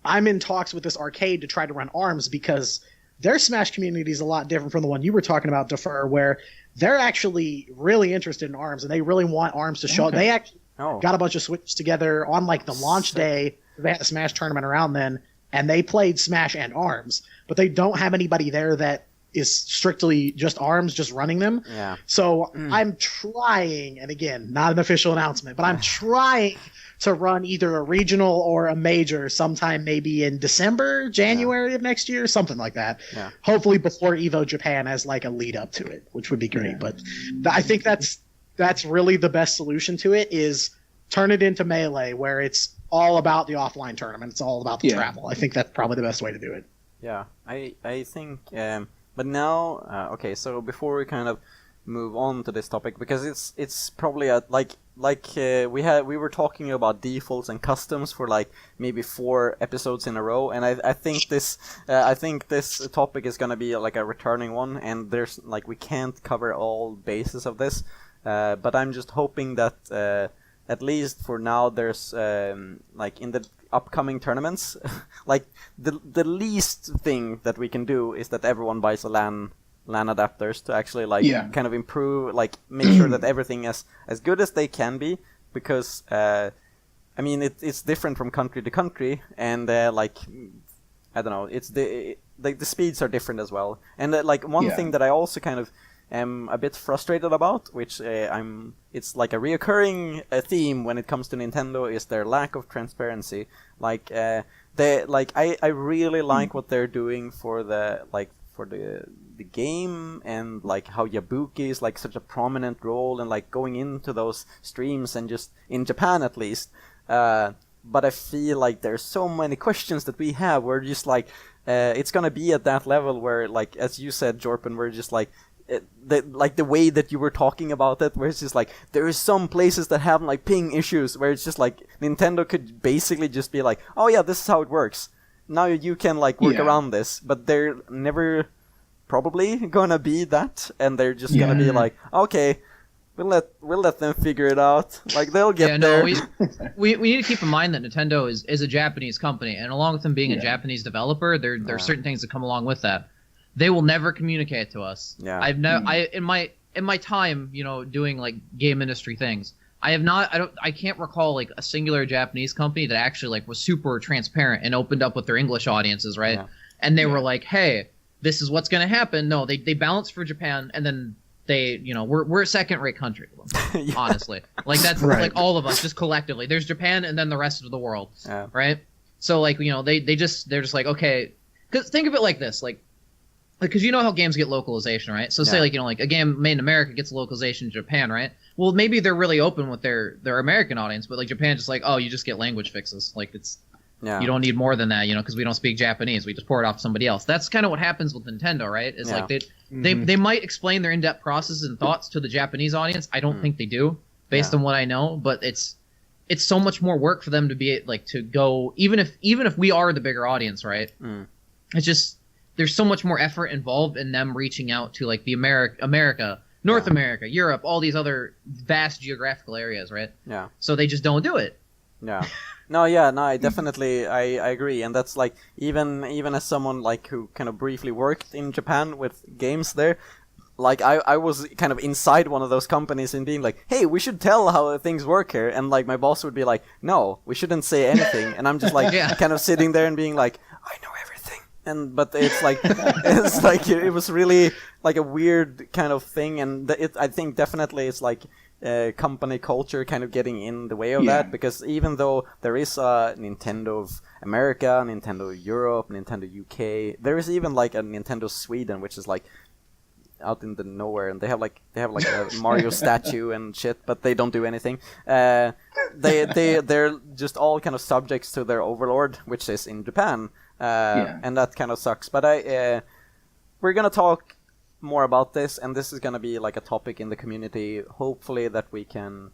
I'm in talks with this arcade to try to run ARMS because their Smash community is a lot different from the one you were talking about, Defur, where they're actually really interested in ARMS, and they really want ARMS to show. They actually got a bunch of Switch together on like the launch day. They had a Smash tournament around then, and they played Smash and ARMS, but they don't have anybody there that is strictly just ARMS, just running them. Yeah. So I'm trying, and again, not an official announcement, but I'm trying to run either a regional or a major sometime maybe in December, January of next year, something like that. Yeah. Hopefully before EVO Japan as like a lead up to it, which would be great. But I think that's really the best solution to it is turn it into Melee, where it's all about the offline tournament. It's all about the travel. I think that's probably the best way to do it. Yeah, I think, but now, okay, so before we kind of move on to this topic, because it's probably we were talking about defaults and customs for like maybe 4 episodes in a row, and I think this topic is gonna be like a returning one, and there's like we can't cover all bases of this, but I'm just hoping that at least for now there's like in the upcoming tournaments, like the least thing that we can do is that everyone buys a LAN adapters to actually like kind of improve, like make sure that everything is as good as they can be, because I mean it's different from country to country, and like I don't know, it's the speeds are different as well, and like one thing that I also kind of am a bit frustrated about, which it's like a reoccurring theme when it comes to Nintendo, is their lack of transparency. Like I really like what they're doing for the game, and like how Yabuki is like such a prominent role, and like going into those streams, and just in Japan at least. But I feel like there's so many questions that we have. We're just like it's gonna be at that level where, like as you said, Jorpen, we're just like. The way that you were talking about it, where it's just like there is some places that have like ping issues, where it's just like Nintendo could basically just be like, oh yeah, this is how it works, now you can like work around this, but they're never probably gonna be that, and they're just gonna be like, okay, we'll let them figure it out, like they'll get there. We need to keep in mind that Nintendo is a Japanese company, and along with them being a Japanese developer, there are certain things that come along with that. They will never communicate to us. Yeah. In my time, doing like game industry things, I can't recall like a singular Japanese company that actually like was super transparent and opened up with their English audiences, right? Yeah. And they were like, hey, this is what's going to happen. No, they balance for Japan, and then they, we're a second-rate country, honestly. Like that's like all of us just collectively. There's Japan and then the rest of the world, right? So like, they're just like, okay, because think of it like this, like, because you know how games get localization, right? So say like like a game made in America gets localization in Japan, right? Well, maybe they're really open with their American audience, but like Japan just like, oh, you just get language fixes, like it's you don't need more than that, because we don't speak Japanese, we just pour it off to somebody else. That's kind of what happens with Nintendo, right? Is like they might explain their in-depth processes and thoughts to the Japanese audience. I don't think they do, based on what I know, but it's so much more work for them to be like to go, even if we are the bigger audience, right? It's just. There's so much more effort involved in them reaching out to like the America, North America, Europe, all these other vast geographical areas, right? Yeah. So they just don't do it. Yeah. No, I definitely I agree, and that's like even as someone like who kind of briefly worked in Japan with games there, like I was kind of inside one of those companies and being like, hey, we should tell how things work here, and like my boss would be like, no, we shouldn't say anything, and I'm just like kind of sitting there and being like, I know everything. But it's like it was really like a weird kind of thing, and I think definitely it's like company culture kind of getting in the way of that, because even though there is a Nintendo of America, Nintendo Europe, Nintendo UK, there is even like a Nintendo Sweden, which is like out in the nowhere, and they have like a Mario statue and shit, but they don't do anything. They're just all kind of subjects to their overlord, which is in Japan. And that kind of sucks. But we're gonna talk more about this, and this is gonna be like a topic in the community, hopefully, that we can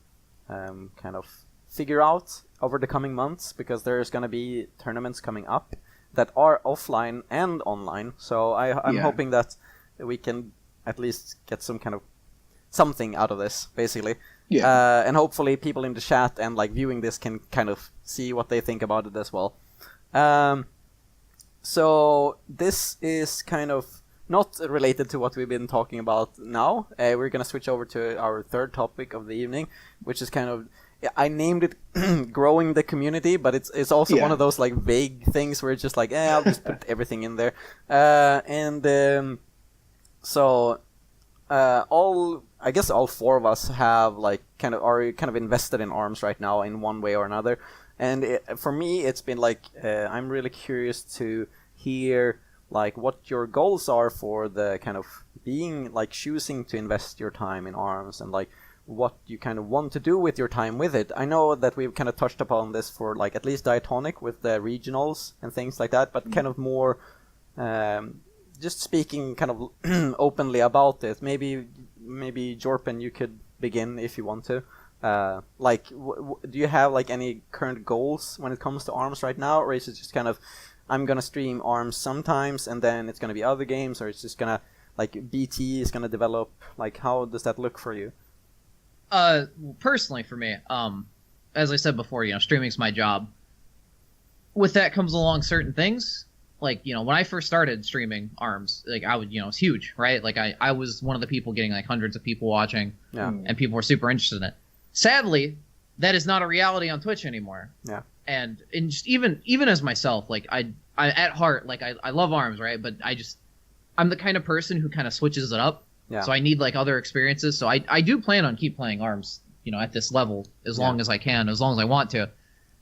kind of figure out over the coming months, because there's gonna be tournaments coming up that are offline and online. So I'm hoping that we can at least get some kind of something out of this, basically. Yeah. And hopefully people in the chat and like viewing this can kind of see what they think about it as well. So this is kind of not related to what we've been talking about now. We're going to switch over to our third topic of the evening, which is kind of, I named it growing the community, but it's also one of those like vague things where it's just like, I'll just put everything in there. I guess all four of us have like are kind of invested in ARMS right now in one way or another. And for me, it's been like, I'm really curious to hear like what your goals are for the kind of being like choosing to invest your time in ARMS, and like what you kind of want to do with your time with it. I know that we've kind of touched upon this for like at least Diatonic with the regionals and things like that, but kind of more just speaking kind of openly about it. Maybe Jorpen, you could begin if you want to. Do you have like any current goals when it comes to ARMS right now, or is it just kind of, I'm gonna stream ARMS sometimes and then it's gonna be other games, or it's just gonna like BT is gonna develop? Like, how does that look for you? Personally for me, as I said before, streaming's my job. With that comes along certain things. Like, when I first started streaming ARMS, like I would, it's huge, right? Like I was one of the people getting like hundreds of people watching, and people were super interested in it. Sadly, that is not a reality on Twitch anymore. Yeah. And just even as myself, like I at heart, like I love ARMS, right? But I'm the kind of person who kind of switches it up. Yeah. So I need like other experiences. So I do plan on keep playing ARMS, at this level as long as I can, as long as I want to,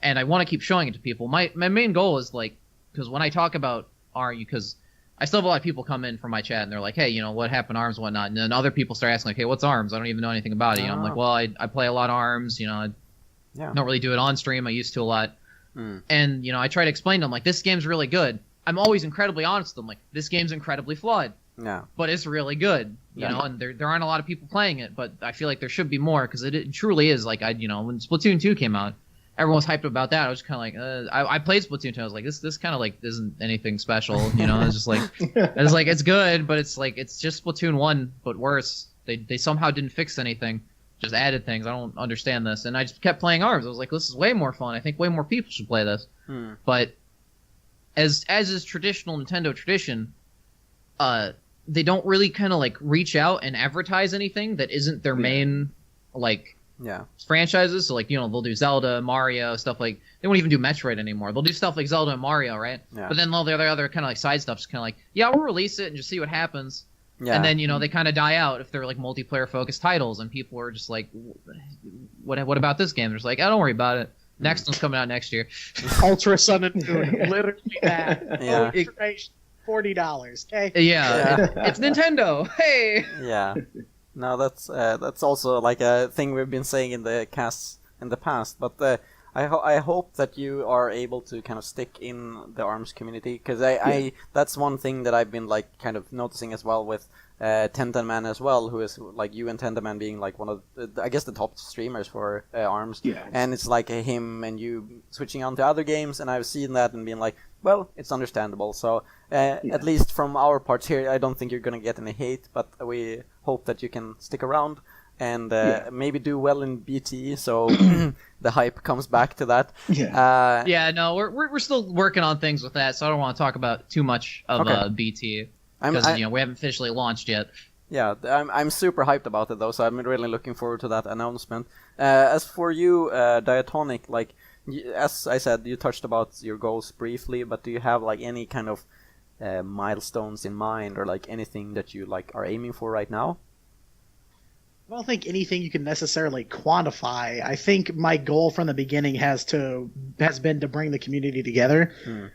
and I want to keep showing it to people. My main goal is like, because when I talk about ARMS, because I still have a lot of people come in from my chat and they're like, hey, what happened to ARMS and whatnot, and then other people start asking like, hey, what's ARMS? I don't even know anything about it. I'm like, well, I play a lot of ARMS. I don't really do it on stream. I used to a lot. And, I try to explain to them, like, this game's really good. I'm always incredibly honest with them, like, this game's incredibly flawed. Yeah. But it's really good, you know, and there aren't a lot of people playing it, but I feel like there should be more, because it truly is, like, when Splatoon 2 came out, everyone was hyped about that. I was kind of like, I played Splatoon 2, I was like, this kind of, like, isn't anything special, it's just like, it's good, but it's like, it's just Splatoon 1, but worse. They somehow didn't fix anything. Just added things. I don't understand this. And I just kept playing ARMS. I was like, this is way more fun. I think way more people should play this. But as is traditional Nintendo tradition, they don't really kind of like reach out and advertise anything that isn't their main franchises. So like, they'll do Zelda, Mario, stuff like, they won't even do Metroid anymore. They'll do stuff like Zelda and Mario, right? Yeah. But then all the other kind of like side stuff's kind of like, we'll release it and just see what happens. Yeah. And then, they kind of die out if they're like multiplayer focused titles, and people are just like, what about this game? They're just like, don't worry about it. Next one's coming out next year. Ultra Sun and Moon, literally that. Yeah. $40, okay? Yeah. It's Nintendo. Hey. Yeah. No, that's also like a thing we've been saying in the casts in the past, but I hope that you are able to kind of stick in the ARMS community, because I that's one thing that I've been like kind of noticing as well with Tentenman as well, who is like you and Tentenman being like one of I guess the top streamers for ARMS, and it's like him and you switching on to other games, and I've seen that and been like, well, it's understandable. So at least from our parts here, I don't think you're gonna get any hate, but we hope that you can stick around and maybe do well in BT, so the hype comes back to that. No, we're still working on things with that, so I don't want to talk about too much of BT, because we haven't officially launched yet. Yeah, I'm super hyped about it though, so I'm really looking forward to that announcement. As for you, Diatonic, like as I said, you touched about your goals briefly, but do you have like any kind of milestones in mind, or like anything that you like are aiming for right now? I don't think anything you can necessarily quantify. I think my goal from the beginning has been to bring the community together.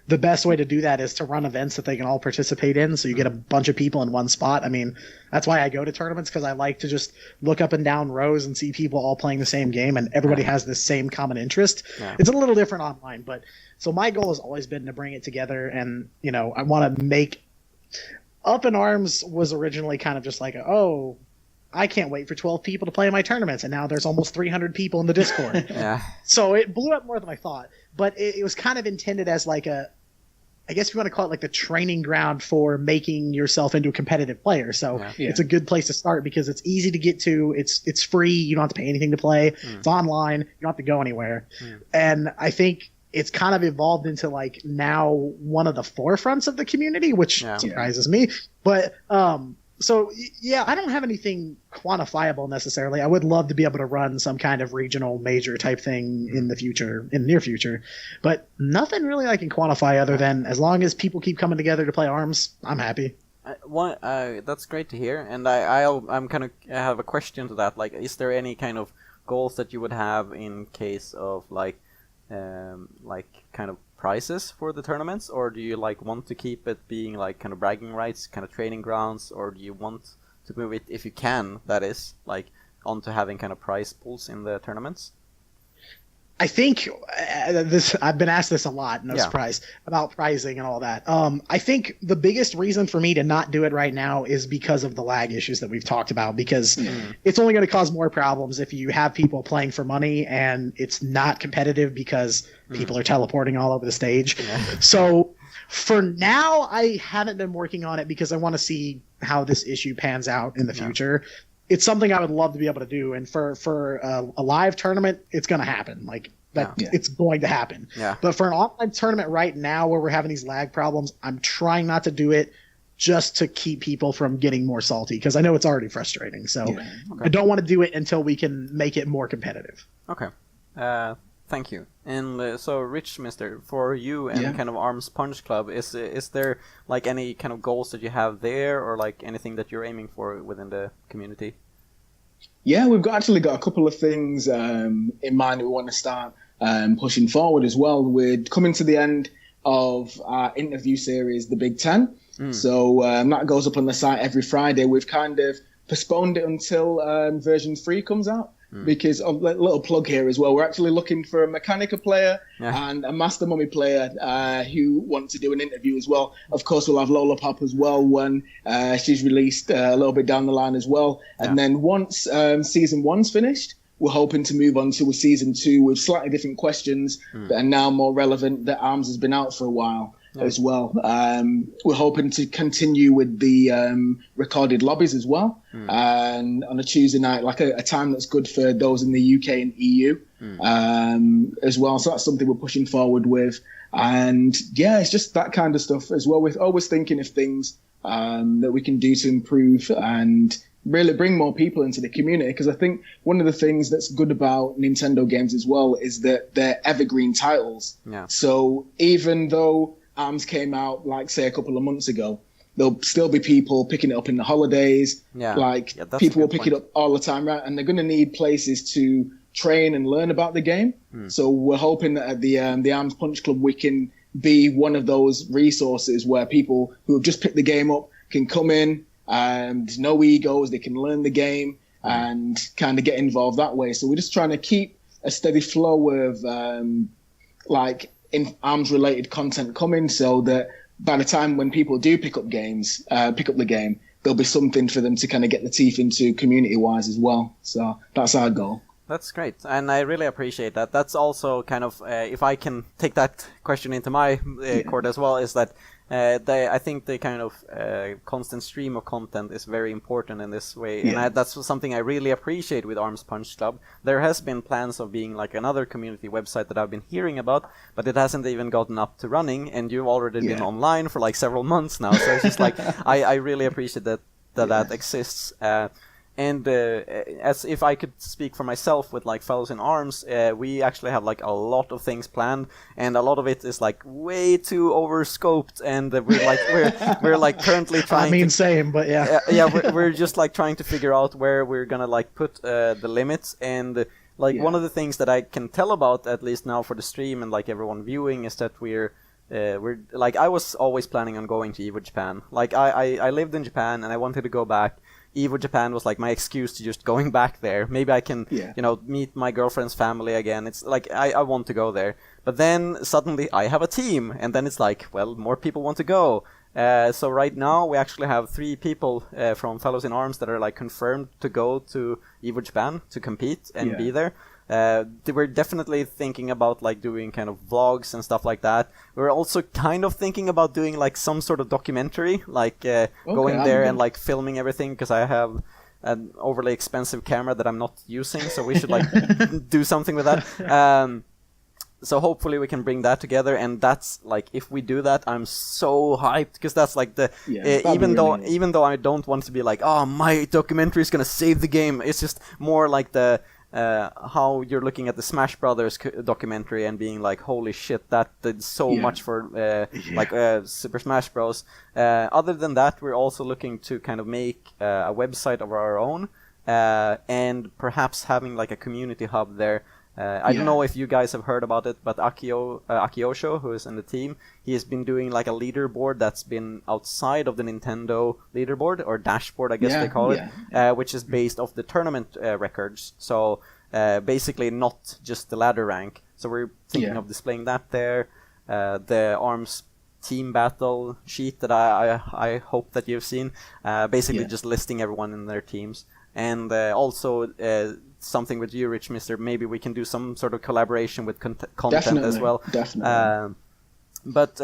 The best way to do that is to run events that they can all participate in, so you get a bunch of people in one spot. I mean, that's why I go to tournaments, because I like to just look up and down rows and see people all playing the same game, and everybody has the same common interest. It's a little different online, but so my goal has always been to bring it together, and I want to make Up in Arms was originally kind of just like, I can't wait for 12 people to play in my tournaments, and now there's almost 300 people in the Discord. So it blew up more than I thought, but it was kind of intended as like I guess if you want to call it like the training ground for making yourself into a competitive player. So Yeah. it's a good place to start because it's easy to get to. It's free. You don't have to pay anything to play. It's online. You don't have to go anywhere. And I think it's kind of evolved into like now one of the forefronts of the community, which surprises me. But so yeah, I don't have anything quantifiable necessarily. I would love to be able to run some kind of regional major type thing in the near future, but nothing really I can quantify other than as long as people keep coming together to play ARMS, I'm happy. That's great to hear, and I'm kind of have a question to that. Like, is there any kind of goals that you would have in case of like kind of prizes for the tournaments, or do you like want to keep it being like kind of bragging rights, kind of training grounds, or do you want to move it, if you can, that is, like onto having kind of prize pools in the tournaments? I think I've been asked this a lot, no surprise, about pricing and all that. I think the biggest reason for me to not do it right now is because of the lag issues that we've talked about, because it's only going to cause more problems if you have people playing for money and it's not competitive because people are teleporting all over the stage. So for now, I haven't been working on it because I want to see how this issue pans out in the future. It's something I would love to be able to do, and for a live tournament, it's going to happen. Like that, it's going to happen. Yeah. But for an online tournament right now, where we're having these lag problems, I'm trying not to do it just to keep people from getting more salty, because I know it's already frustrating. So I don't want to do it until we can make it more competitive. Okay. Thank you. And so, Richmister, for you and kind of ARMS Punch Club, is there like any kind of goals that you have there, or like anything that you're aiming for within the community? Yeah, we've actually got a couple of things in mind that we want to start pushing forward as well. We're coming to the end of our interview series, The Big Ten. So that goes up on the site every Friday. We've kind of postponed it until version 3 comes out. Because a little plug here as well, we're actually looking for a Mechanica player and a Master Mummy player who want to do an interview as well. Of course, we'll have Lola Pop as well when she's released a little bit down the line as well. And then once season 1's finished, we're hoping to move on to a season 2 with slightly different questions that are now more relevant, that ARMS has been out for a while. As well. We're hoping to continue with the recorded lobbies as well, and on a Tuesday night, like a time that's good for those in the UK and EU as well. So that's something we're pushing forward with. And yeah, it's just that kind of stuff as well. We're always thinking of things that we can do to improve and really bring more people into the community, because I think one of the things that's good about Nintendo games as well is that they're evergreen titles. So even though ARMS came out, like, say, a couple of months ago, there'll still be people picking it up in the holidays. People will pick it up all the time, right? And they're going to need places to train and learn about the game. So we're hoping that at the ARMS Punch Club, we can be one of those resources where people who have just picked the game up can come in, and there's no egos, they can learn the game and kind of get involved that way. So we're just trying to keep a steady flow of, in ARMS-related content coming, so that by the time when people do pick up the game, there'll be something for them to kind of get the teeth into community-wise as well. So that's our goal. That's great, and I really appreciate that. That's also kind of, if I can take that question into my court as well, is that I think the kind of constant stream of content is very important in this way, and that's something I really appreciate with ARMS Punch Club. There has been plans of being like another community website that I've been hearing about, but it hasn't even gotten up to running, and you've already been online for like several months now, so it's just like, I really appreciate that exists. And as if I could speak for myself with like Fellows in Arms, we actually have like a lot of things planned, and a lot of it is like way too overscoped, and we're like currently trying. Same, but we're just like trying to figure out where we're gonna like put the limits, and one of the things that I can tell about, at least now for the stream and like everyone viewing, is that we're like, I was always planning on going to EVO Japan. Like I lived in Japan and I wanted to go back. EVO Japan was like my excuse to just going back there. Maybe I can, meet my girlfriend's family again. It's like, I want to go there. But then suddenly I have a team, and then it's like, well, more people want to go. So right now we actually have 3 people from Fellows in Arms that are like confirmed to go to EVO Japan to compete and be there. we're definitely thinking about like doing kind of vlogs and stuff like that. We're also kind of thinking about doing like some sort of documentary, like going there and like filming everything, because I have an overly expensive camera that I'm not using, so we should like do something with that. So hopefully we can bring that together, and that's like, if we do that, I'm so hyped, because that's like the even though I don't want to be like, oh, my documentary is gonna save the game. It's just more like the how you're looking at the Smash Brothers documentary and being like, holy shit, that did so much for like Super Smash Bros. Other than that, we're also looking to kind of make a website of our own, and perhaps having like a community hub there. I don't know if you guys have heard about it, but Akiosho, who is in the team, he has been doing like a leaderboard that's been outside of the Nintendo leaderboard, or dashboard, I guess they call it, which is based off the tournament records. So basically not just the ladder rank. So we're thinking of displaying that there. The ARMS team battle sheet that I hope that you've seen, basically just listing everyone in their teams. And also something with you, Richmister. Maybe we can do some sort of collaboration with content as well. Definitely. But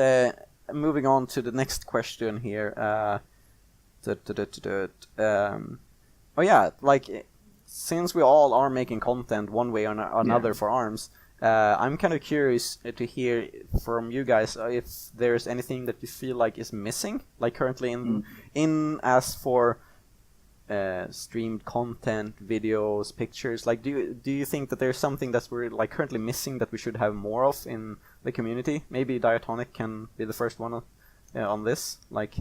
moving on to the next question here. Like, since we all are making content one way or another for ARMS, I'm kind of curious to hear from you guys if there's anything that you feel like is missing, like currently in as for streamed content, videos, pictures. Like, do you think that there's something that we're like currently missing that we should have more of in the community? Maybe Diatonic can be the first one on this. Like,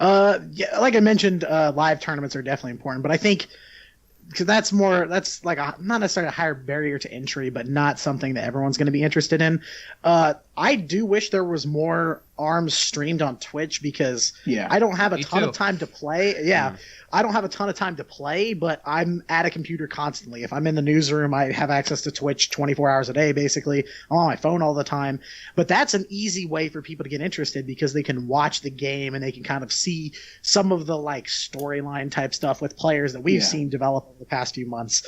like I mentioned, live tournaments are definitely important, but I think because that's like not necessarily a higher barrier to entry, but not something that everyone's going to be interested in. I do wish there was more ARMS streamed on Twitch, because I don't have a ton of time to play. I don't have a ton of time to play, but I'm at a computer constantly. If I'm in the newsroom, I have access to Twitch 24 hours a day, basically. I'm on my phone all the time. But that's an easy way for people to get interested, because they can watch the game and they can kind of see some of the like storyline type stuff with players that we've seen develop over the past few months.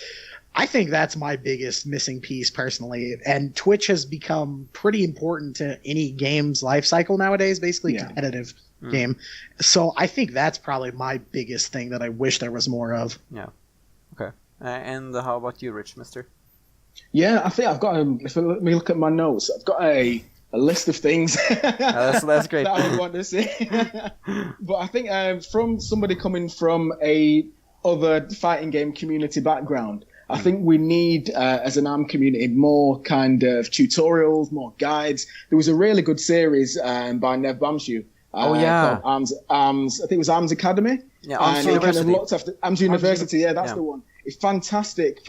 I think that's my biggest missing piece personally. And Twitch has become pretty important to any game's life cycle nowadays, basically competitive game. So I think that's probably my biggest thing that I wish there was more of. Yeah. Okay. And how about you, Richmister? Yeah, I think I've got let me look at my notes. I've got a list of things that's great. that I would want to see. But I think from somebody coming from a other fighting game community background, I think we need, as an ARM community, more kind of tutorials, more guides. There was a really good series by Nev Bamshu. Called ARMS, I think it was ARMS Academy. Yeah, ARMS University. Kind of looked after ARMS University. That's the one. It's fantastic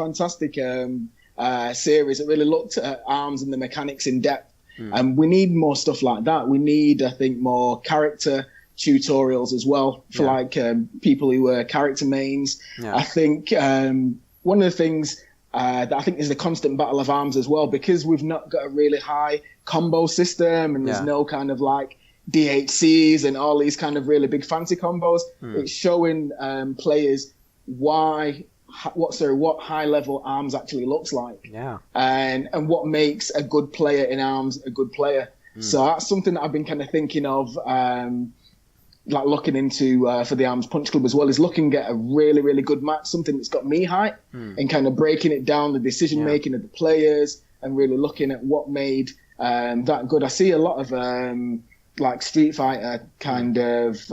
series. It really looked at ARMS and the mechanics in depth. And we need more stuff like that. We need, I think, more character tutorials as well for like people who are character mains. I think one of the things that I think is the constant battle of ARMS as well, because we've not got a really high combo system and there's no kind of like DHCs and all these kind of really big fancy combos. It's showing players what high level ARMS actually looks like. And what makes a good player in ARMS a good player. So that's something that I've been kind of thinking of, like looking into for the ARMS Punch Club as well, is looking at a really, really good match, something that's got me hype, and kind of breaking it down, the decision making of the players, and really looking at what made that good. I see a lot of like Street Fighter kind of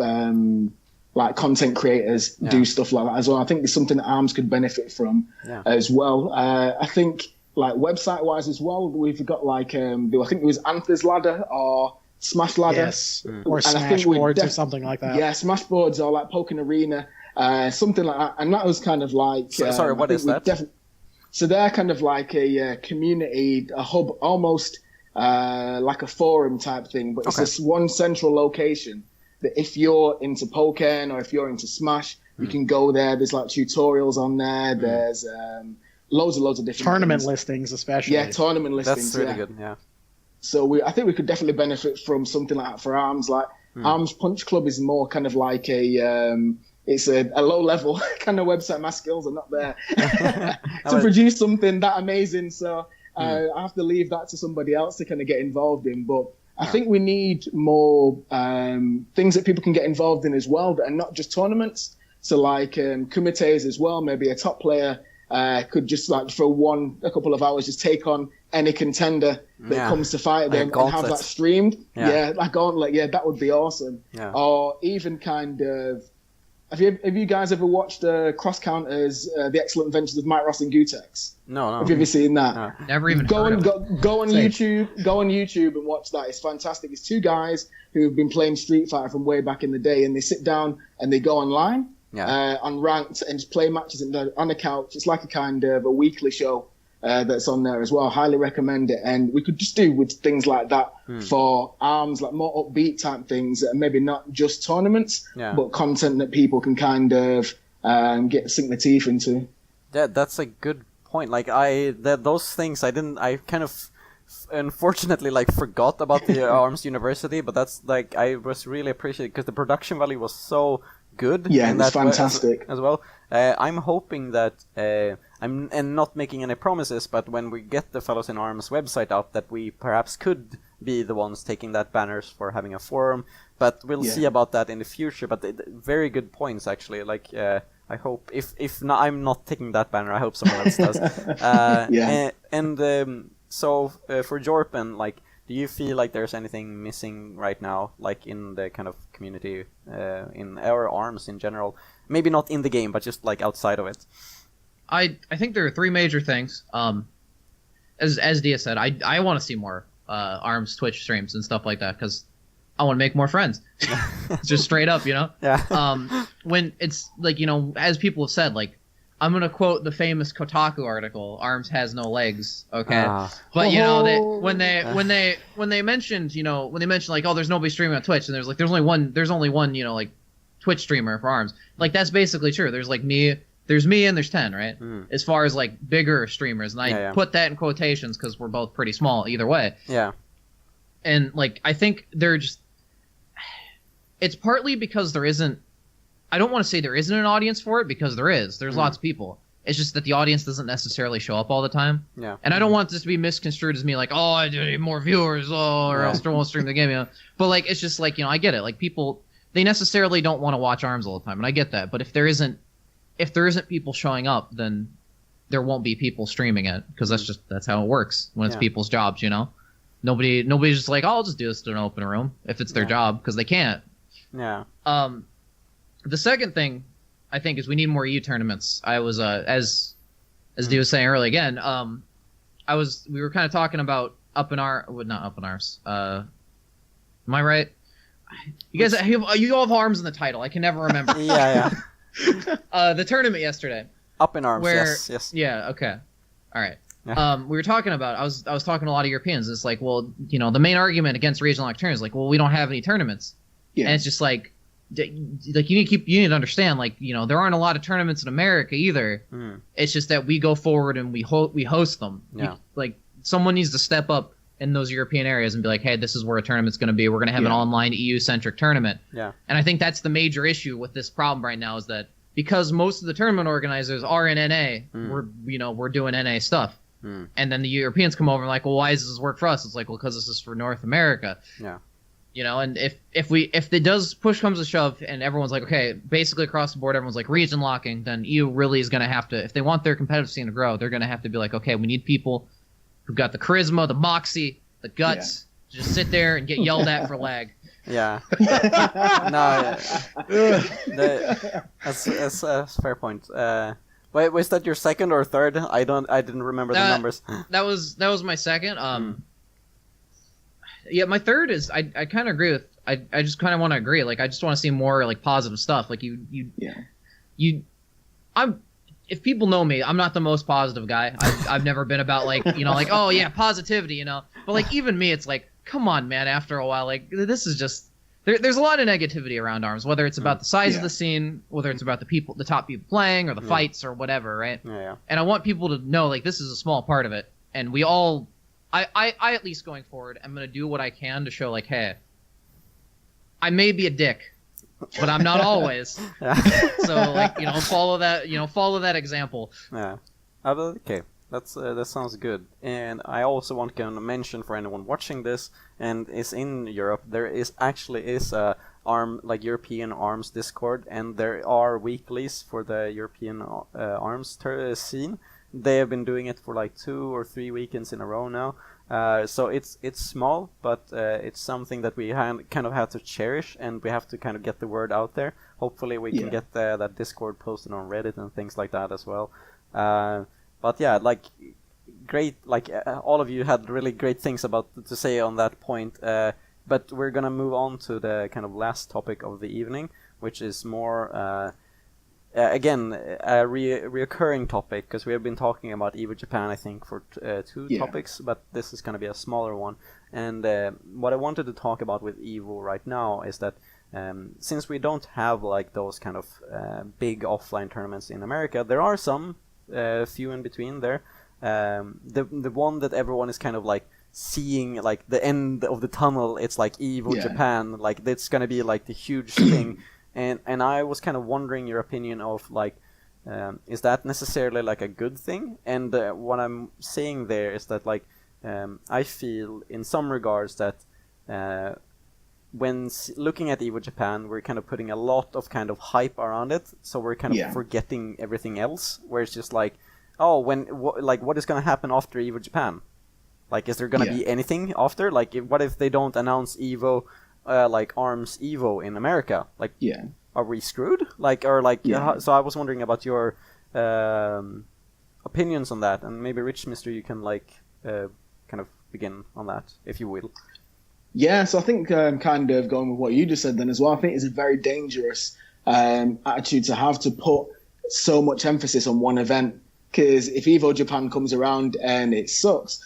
like content creators do stuff like that as well. I think it's something that ARMS could benefit from as well. I think like website wise as well, we've got like I think it was Anthers Ladder or Smash Ladder, or Smash Boards or something like that. Yeah, Smash Boards or like Pokken Arena, something like that. And that was kind of like sorry, what is that? So they're kind of like a community, a hub, almost like a forum type thing, but it's this one central location that if you're into Pokken or if you're into Smash, you can go there. There's like tutorials on there. There's loads of different tournament things. listings, especially. Yeah, tournament listings. That's really good. Yeah. So I think we could definitely benefit from something like that for ARMS. Like ARMS Punch Club is more kind of like a it's a low level kind of website. My skills are not there to produce something that amazing. So I have to leave that to somebody else to kind of get involved in. But I think we need more things that people can get involved in as well that are not just tournaments. So like comités as well. Maybe a top player could just like for a couple of hours just take on any contender that comes to fight them and have that streamed. Like Gauntlet. Yeah, that would be awesome. Yeah. Or even kind of, have you guys ever watched Cross Counters, The Excellent Adventures of Mike Ross and Gutex? No. Have you ever seen that? No. Never even go heard on, of it. Go on YouTube. Go on YouTube and watch that. It's fantastic. It's two guys who have been playing Street Fighter from way back in the day, and they sit down and they go online on ranked and just play matches on the couch. It's like a kind of a weekly show that's on there as well. Highly recommend it. And we could just do with things like that for ARMS, like more upbeat type things that are maybe not just tournaments, but content that people can kind of sink their teeth into. Yeah, that's a good point. Like those things I kind of unfortunately like forgot about the ARMS University, but that's like I was really appreciating because the production value was so good. Yeah, it's fantastic as well. I'm hoping that I'm not making any promises, but when we get the Fellows in Arms website up, that we perhaps could be the ones taking that banners for having a forum. But we'll see about that in the future. But very good points actually. Like I hope if not, I'm not taking that banner, I hope someone else does. So for Jorpen, like, do you feel like there's anything missing right now, like in the kind of community, in our ARMS in general? Maybe not in the game, but just like outside of it. I think there are three major things. As Dia said, I want to see more ARMS Twitch streams and stuff like that because I want to make more friends. Just straight up, you know. Yeah. When it's like, you know, as people have said, like, I'm gonna quote the famous Kotaku article, "ARMS has no legs." Okay, but you know, when they mentioned, you know, when they mentioned like, oh, there's nobody streaming on Twitch, and there's only one, you know, like Twitch streamer for ARMS. Like that's basically true. There's like me, and there's 10, right? As far as like bigger streamers, and I put that in quotations because we're both pretty small either way. Yeah. And like I think they're just, it's partly because there isn't. I don't want to say there isn't an audience for it because there is. There's lots of people. It's just that the audience doesn't necessarily show up all the time. Yeah. And I don't want this to be misconstrued as me like, oh, I need more viewers, or else I won't stream the game. You know? But like, it's just like, you know, I get it. Like people, they necessarily don't want to watch ARMS all the time, and I get that. But if there isn't people showing up, then there won't be people streaming it because that's how it works when it's people's jobs. You know, nobody's just like, oh, I'll just do this in an open room if it's their job because they can't. Yeah. The second thing, I think, is we need more EU tournaments. I was, as Dee was saying earlier again, we were kind of talking about not Up in Arms. Am I right? You guys, you all have ARMS in the title. I can never remember. The tournament yesterday. Up in Arms, where, yes. Yeah, okay. All right. Yeah. We were talking about, I was talking to a lot of Europeans. It's like, well, you know, the main argument against regional tournaments is like, well, we don't have any tournaments. Yeah. And it's just like you need to understand, like, you know, there aren't a lot of tournaments in America either. It's just that we go forward and we host them. Like someone needs to step up in those European areas and be like, hey, this is where a tournament's going to be. We're going to have an online EU centric tournament. And I think that's the major issue with this problem right now is that because most of the tournament organizers are in NA, we're doing NA stuff. And then the Europeans come over and like, well, why does this work for us? It's like, well, because this is for North America. You know, and if it does push comes to shove and everyone's like, okay, basically across the board, everyone's like region locking, then EU really is going to have to, if they want their competitive scene to grow, they're going to have to be like, okay, we need people who've got the charisma, the moxie, the guts to just sit there and get yelled at for lag. That's a fair point. Wait, was that your second or third? I didn't remember the numbers. That was my second. Yeah, my third is I kind of agree with. I just kind of want to agree. Like I just want to see more like positive stuff. Like if people know me, I'm not the most positive guy. I've never been about like, you know, like, oh yeah, positivity, you know. But like even me, it's like, come on, man. After a while, like this is just there's a lot of negativity around ARMS. Whether it's about the size of the scene, whether it's about the top people playing, or the fights, or whatever, right? And I want people to know like this is a small part of it, and we all. I at least going forward, I'm going to do what I can to show, like, hey, I may be a dick, but I'm not always. Yeah. So like follow that example. Yeah. Okay. That sounds good. And I also want to mention for anyone watching this and is in Europe, there is a European Arms Discord, and there are weeklies for the European Arms scene. They have been doing it for like 2 or 3 weekends in a row now. So it's small, but it's something that we kind of have to cherish, and we have to kind of get the word out there. Hopefully we can get that Discord posted on Reddit and things like that as well. But yeah, like great, like all of you had really great things to say on that point. But we're gonna move on to the kind of last topic of the evening, which is more again a reoccurring topic, because we have been talking about EVO Japan, I think, for 2 topics, but this is gonna be a smaller one. And what I wanted to talk about with EVO right now is that since we don't have like those kind of big offline tournaments in America, there are some. Few in between there. The one that everyone is kind of like seeing, like the end of the tunnel, it's like EVO Japan, like that's gonna be like the huge thing. And I was kind of wondering your opinion of like, is that necessarily like a good thing? And what I'm saying there is that like I feel in some regards that when looking at EVO Japan, we're kind of putting a lot of kind of hype around it, so we're kind of forgetting everything else, where it's just like, oh, what is going to happen after EVO Japan? Like, is there going to be anything after? Like, what if they don't announce EVO, like Arms EVO in America? Like, are we screwed? Like, or like, so I was wondering about your opinions on that, and maybe Richmister, you can like kind of begin on that, if you will. Yeah, so I think kind of going with what you just said then as well, I think it's a very dangerous attitude to have, to put so much emphasis on one event. Because if EVO Japan comes around and it sucks,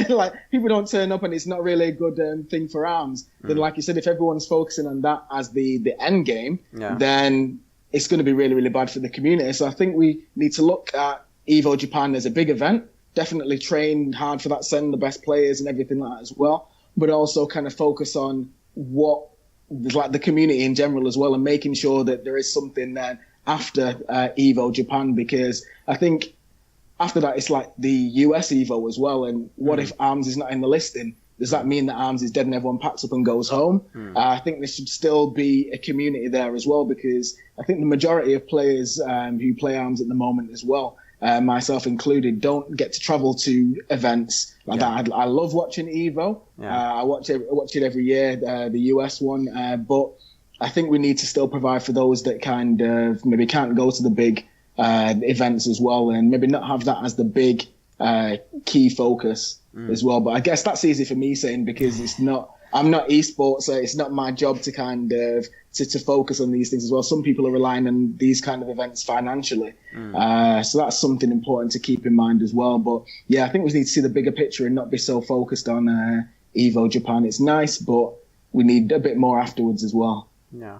like people don't turn up and it's not really a good thing for Arms, then like you said, if everyone's focusing on that as the end game, then it's going to be really, really bad for the community. So I think we need to look at EVO Japan as a big event. Definitely train hard for that, send the best players and everything like that as well, but also kind of focus on what, like the community in general as well, and making sure that there is something then after EVO Japan, because I think after that it's like the US EVO as well, and what if Arms is not in the listing? Does that mean that Arms is dead and everyone packs up and goes home? I think there should still be a community there as well, because I think the majority of players who play Arms at the moment as well, myself included, don't get to travel to events like that. I love watching EVO. I watch it every year, the US one, but I think we need to still provide for those that kind of maybe can't go to the big events as well, and maybe not have that as the big key focus as well. But I guess that's easy for me saying, because I'm not esports, so it's not my job to kind of to focus on these things as well. Some people are relying on these kind of events financially, so that's something important to keep in mind as well. But yeah, I think we need to see the bigger picture and not be so focused on EVO Japan. It's nice, but we need a bit more afterwards as well. Yeah.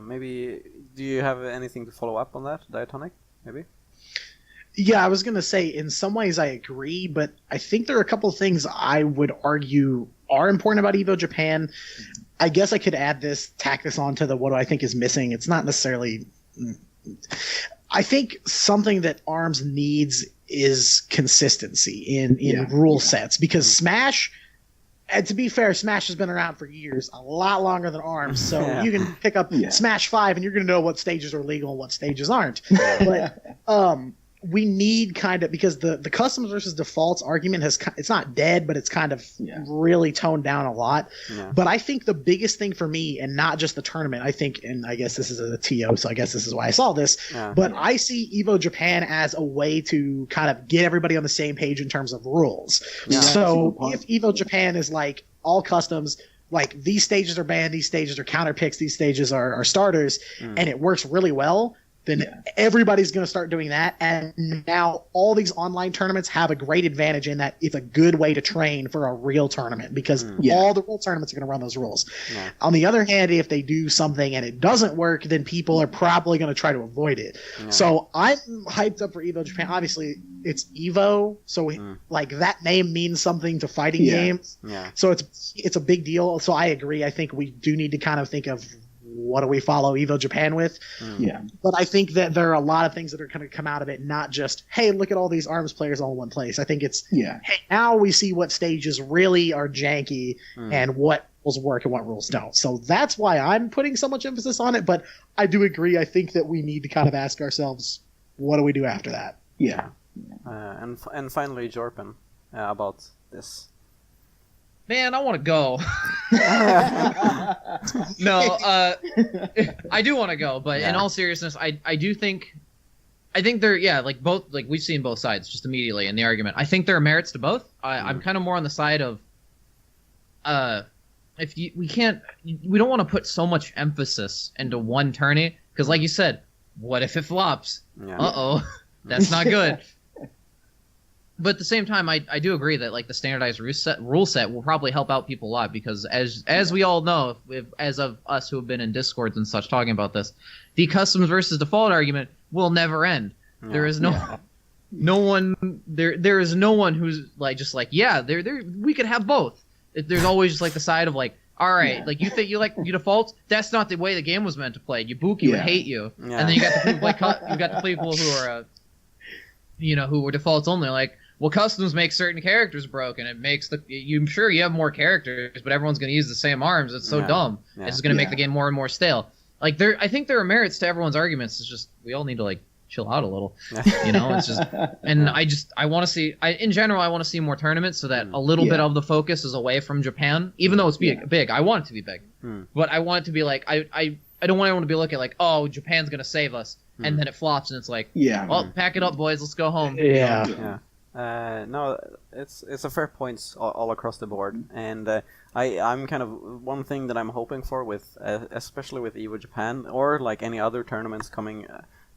Maybe, do you have anything to follow up on that, Diatonic? Maybe? Yeah, I was going to say, in some ways I agree, but I think there are a couple of things I would argue are important about EVO Japan. I guess I could tack this on to what I think is missing. It's not necessarily... I think something that Arms needs is consistency in rule sets, because Smash... And to be fair, Smash has been around for years, a lot longer than Arms. So you can pick up Smash 5 and you're going to know what stages are legal and what stages aren't. But we need kind of, because the customs versus defaults argument it's not dead, but it's kind of really toned down a lot. But I think the biggest thing for me, and not just the tournament, I think, and I guess this is a TO, so I guess this is why I saw this, but I see EVO Japan as a way to kind of get everybody on the same page in terms of rules. So if EVO Japan is like all customs, like these stages are banned, these stages are counter picks, these stages are starters, and it works really well, then everybody's going to start doing that. And now all these online tournaments have a great advantage in that it's a good way to train for a real tournament, because all the real tournaments are going to run those rules. On the other hand, if they do something and it doesn't work, then people are probably going to try to avoid it. So I'm hyped up for EVO Japan. Obviously, it's EVO, so like that name means something to fighting games. Yeah. So it's a big deal. So I agree. I think we do need to kind of think of what do we follow EVO Japan with. Yeah. But I think that there are a lot of things that are going to come out of it, not just, hey, look at all these ARMS players all in one place. I think it's, hey, now we see what stages really are janky and what rules work and what rules don't. So that's why I'm putting so much emphasis on it. But I do agree. I think that we need to kind of ask ourselves, what do we do after that? Yeah. And finally, Jorpen, about this. Man, I want to go. No, I do want to go, but in all seriousness, I do think, they're like both, like we've seen both sides just immediately in the argument. I think there are merits to both. I'm kind of more on the side of, we don't want to put so much emphasis into one tourney because, like you said, what if it flops? Yeah. That's not good. But at the same time, I do agree that like the standardized rule set will probably help out people a lot because as we all know, as of us who have been in Discords and such talking about this, the customs versus default argument will never end. Yeah. There is no one there is no one who's like just like we could have both. There's always just like the side of like, all right, like you think you default, that's not the way the game was meant to play. Buki would hate you, and then you got the people who are who were defaults only like. Well, customs make certain characters broken. It makes I'm sure you have more characters, but everyone's going to use the same arms. It's so dumb. Yeah. It's going to make the game more and more stale. Like I think there are merits to everyone's arguments. It's just we all need to like chill out a little. It's just, and I want to see. In general, I want to see more tournaments so that a little bit of the focus is away from Japan. Even though it's big, I want it to be big, but I want it to be like I don't want everyone to be looking like, oh, Japan's going to save us, and then it flops, and it's like, well, pack it up, boys, let's go home. Yeah. No, it's a fair point all across the board, and I'm kind of one thing that I'm hoping for with, especially with EVO Japan or like any other tournaments coming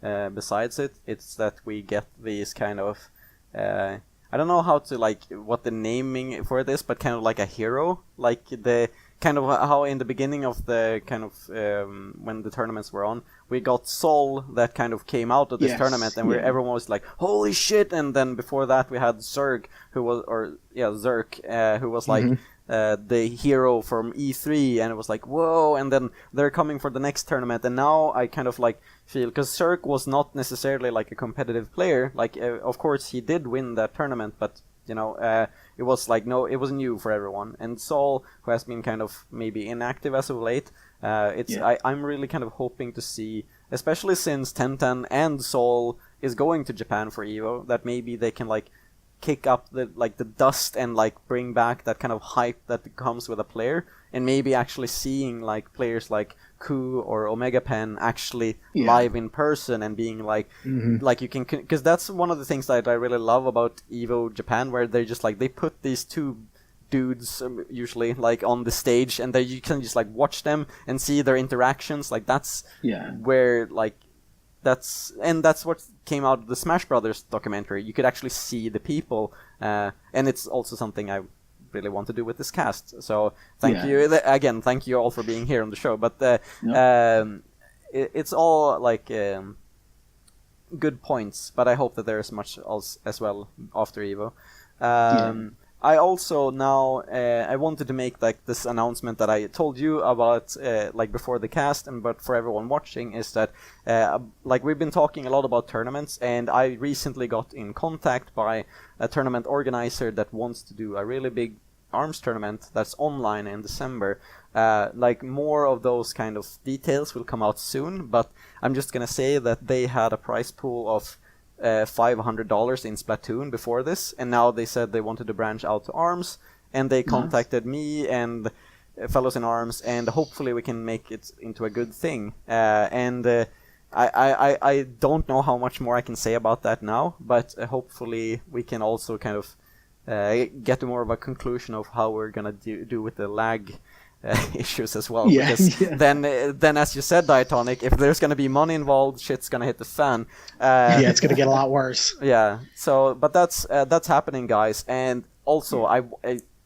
besides it, it's that we get these kind of I don't know how to like what the naming for it is, but kind of like a hero, like the kind of how in the beginning of the kind of when the tournaments were on, we got Sol that kind of came out of this tournament, and everyone was like, "Holy shit!" And then before that, we had Zerg, who was who was like the hero from E3, and it was like, "Whoa!" And then they're coming for the next tournament, and now I kind of like feel because Zerg was not necessarily like a competitive player. Like, of course, he did win that tournament, but it was like it was new for everyone. And Sol, who has been kind of maybe inactive as of late, I'm really kind of hoping to see, especially since Tenten and Sol is going to Japan for EVO, that maybe they can like kick up the dust and like bring back that kind of hype that comes with a player, and maybe actually seeing like players like Ku or Omega Pen actually live in person and being like like you can, because that's one of the things that I really love about EVO Japan, where they just like they put these two dudes usually like on the stage, and you can just like watch them and see their interactions. Like that's where like that's what came out of the Smash Brothers documentary. You could actually see the people, and it's also something I really want to do with this cast. So thank you again. Thank you all for being here on the show. But it's all like good points. But I hope that there is much else as well after EVO. I also now I wanted to make like this announcement that I told you about like before the cast, but for everyone watching is that like we've been talking a lot about tournaments, and I recently got in contact by a tournament organizer that wants to do a really big ARMS tournament that's online in December. Like more of those kind of details will come out soon, but I'm just gonna say that they had a prize pool of $500 in Splatoon before this, and now they said they wanted to branch out to ARMS, and they contacted me and fellows in ARMS, and hopefully we can make it into a good thing. I don't know how much more I can say about that now, but hopefully we can also kind of get to more of a conclusion of how we're gonna do with the lag issues as well. Because then as you said, Diatonic, if there's gonna be money involved, shit's gonna hit the fan. It's gonna get a lot worse. So but that's happening, guys. And also I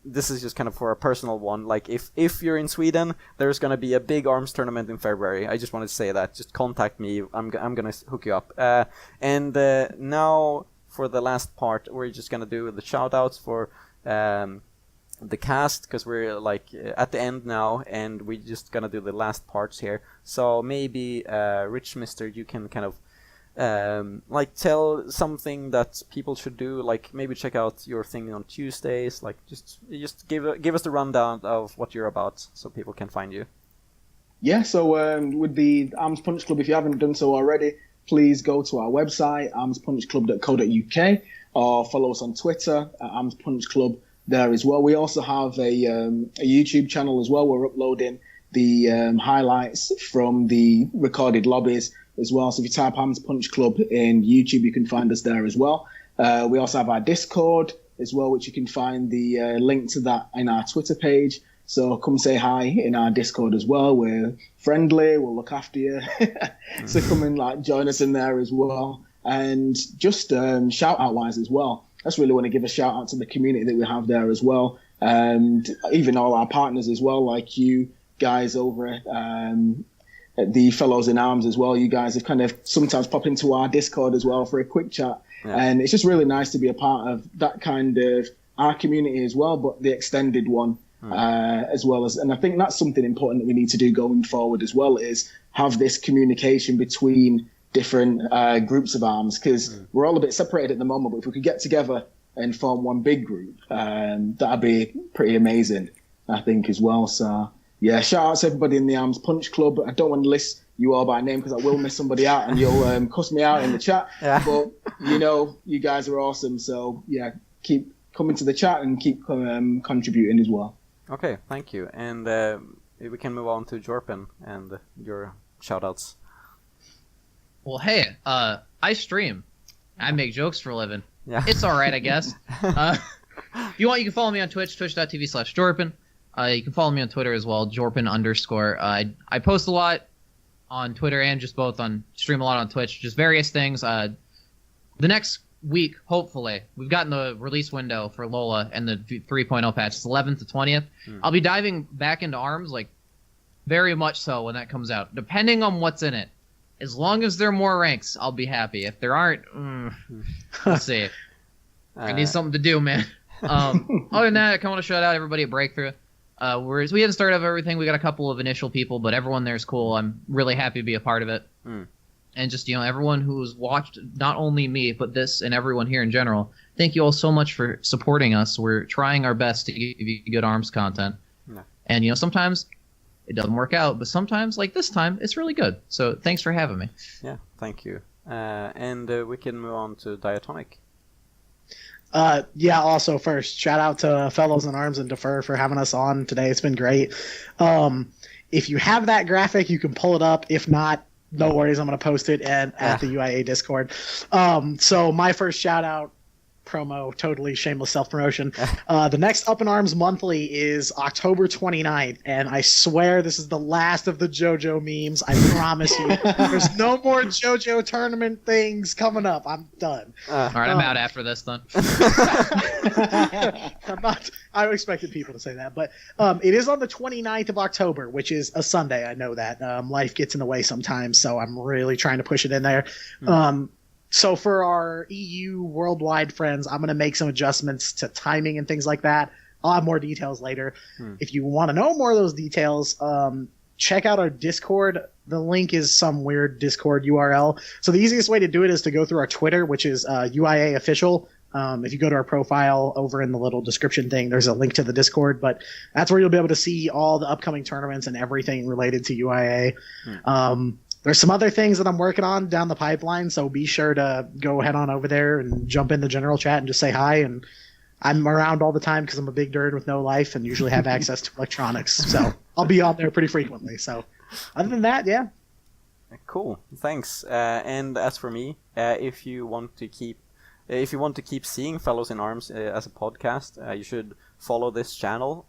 this is just kind of for a personal one. Like if you're in Sweden, there's gonna be a big ARMS tournament in February. I just wanted to say that. Just contact me. I'm gonna hook you up. And now for the last part, we're just gonna do the shout outs for the cast, because we're like at the end now, and we're just gonna do the last parts here. So maybe Richmister, you can kind of like tell something that people should do, like maybe check out your thing on Tuesdays, like just give us the rundown of what you're about so people can find you. Yeah, so with the Arms Punch Club, if you haven't done so already, please go to our website, armspunchclub.co.uk, or follow us on Twitter at Arms Punch Club there as well. We also have a YouTube channel as well. We're uploading the highlights from the recorded lobbies as well. So if you type Arms Punch Club in YouTube, you can find us there as well. We also have our Discord as well, which you can find the link to that in our Twitter page. So come say hi in our Discord as well. We're friendly. We'll look after you. So come and like join us in there as well. And just shout out wise as well, I just really want to give a shout out to the community that we have there as well. And even all our partners as well, like you guys over at the Fellows in Arms as well. You guys have kind of sometimes pop into our Discord as well for a quick chat. Yeah. And it's just really nice to be a part of that kind of our community as well, but the extended one. As well as, and I think that's something important that we need to do going forward as well, is have this communication between different groups of arms, because we're all a bit separated at the moment, but if we could get together and form one big group, that'd be pretty amazing, I think, as well. So yeah, shout out to everybody in the Arms Punch Club. I don't want to list you all by name because I will miss somebody out and you'll cuss me out in the chat. Yeah. But you know, you guys are awesome, so yeah, keep coming to the chat and keep contributing as well. Okay, thank you. And we can move on to Jorpen and your shoutouts. Well, hey, I stream. I make jokes for a living. Yeah. It's all right, I guess. If you want, you can follow me on Twitch, twitch.tv/Jorpen. You can follow me on Twitter as well, Jorpen_. I post a lot on Twitter and just stream a lot on Twitch, just various things. The next week, hopefully, we've gotten the release window for Lola and the 3.0 patch. It's 11th to 20th. I'll be diving back into ARMS, like, very much so when that comes out, depending on what's in it. As long as there are more ranks, I'll be happy. If there aren't, let's see. I need something to do, man. Other than that, I kind of want to shout out everybody at Breakthrough. We haven't started up everything. We got a couple of initial people, but everyone there is cool. I'm really happy to be a part of it. And just, everyone who's watched, not only me, but this and everyone here in general, thank you all so much for supporting us. We're trying our best to give you good ARMS content. Yeah. And, sometimes it doesn't work out, but sometimes, like this time, it's really good. So thanks for having me. Yeah, thank you. And we can move on to Diatonic. Yeah, also first, shout out to Fellows in Arms and Defur for having us on today. It's been great. If you have that graphic, you can pull it up. If not, no worries, I'm going to post it at the UIA Discord. So my first shout out, promo, totally shameless self-promotion. The next Up in Arms monthly is October 29th, and I swear this is the last of the JoJo memes. I promise you. There's no more JoJo tournament things coming up. I'm done. All right, I'm out after this then. I expected people to say that, but it is on the 29th of October, which is a Sunday. I know that. Life gets in the way sometimes, so I'm really trying to push it in there. So for our EU worldwide friends, I'm going to make some adjustments to timing and things like that. I'll have more details later. If you want to know more of those details, check out our Discord. The link is some weird Discord URL. So the easiest way to do it is to go through our Twitter, which is UIA official. If you go to our profile over in the little description thing, there's a link to the Discord, but that's where you'll be able to see all the upcoming tournaments and everything related to UIA. There's some other things that I'm working on down the pipeline, so be sure to go head on over there and jump in the general chat and just say hi. And I'm around all the time because I'm a big nerd with no life and usually have access to electronics, so I'll be on there pretty frequently. So other than that, yeah. Cool, thanks. And as for me, if you want to keep seeing Fellows in Arms as a podcast, you should follow this channel.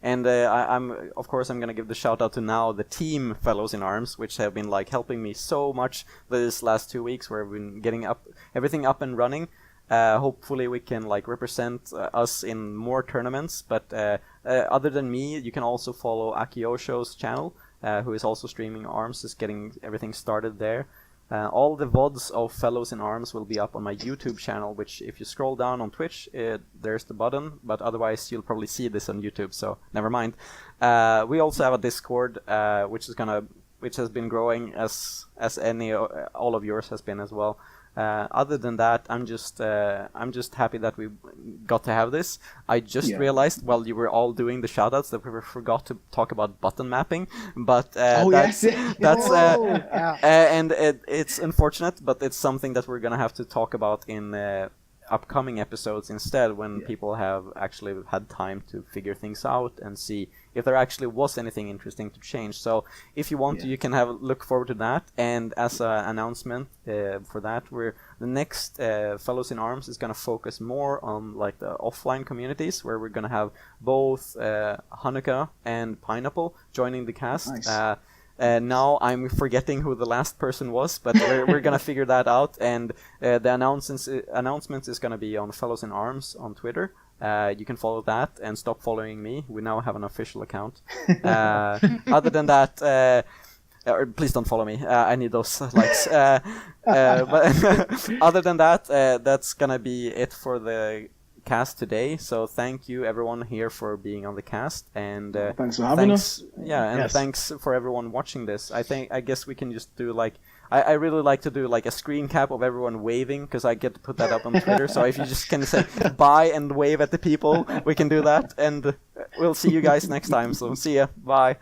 And I'm going to give the shout out to now the team Fellows in Arms, which have been helping me so much this last 2 weeks, where we've been getting everything up and running. Hopefully we can represent us in more tournaments. But other than me, you can also follow Akiosho's channel, who is also streaming ARMS, is getting everything started there. All the VODs of Fellows in Arms will be up on my YouTube channel, which if you scroll down on Twitch, there's the button, but otherwise you'll probably see this on YouTube, so never mind. We also have a Discord, which has been growing as all of yours has been as well. Other than that, I'm just happy that we got to have this. I just realized while you were all doing the shoutouts that we forgot to talk about button mapping, but that's and it's unfortunate, but it's something that we're gonna have to talk about in upcoming episodes instead, when people have actually had time to figure things out and see if there actually was anything interesting to change. So if you want to, you can look forward to that. And as an announcement for that, the next Fellows in Arms is going to focus more on like the offline communities, where we're going to have both Hanukkah and Pineapple joining the cast. Nice. Now I'm forgetting who the last person was, but we're gonna figure that out. And the announcement is gonna be on Fellows in Arms on Twitter. You can follow that and stop following me. We now have an official account. Other than that, please don't follow me. I need those likes. But other than that, that's gonna be it for the cast today. So thank you everyone here for being on the cast, and thanks for having us. Yeah, and thanks for everyone watching this. I guess we can just do like I really like to do like a screen cap of everyone waving, because I get to put that up on Twitter. So if you just can say bye and wave at the people, we can do that, and we'll see you guys next time. So see ya, bye.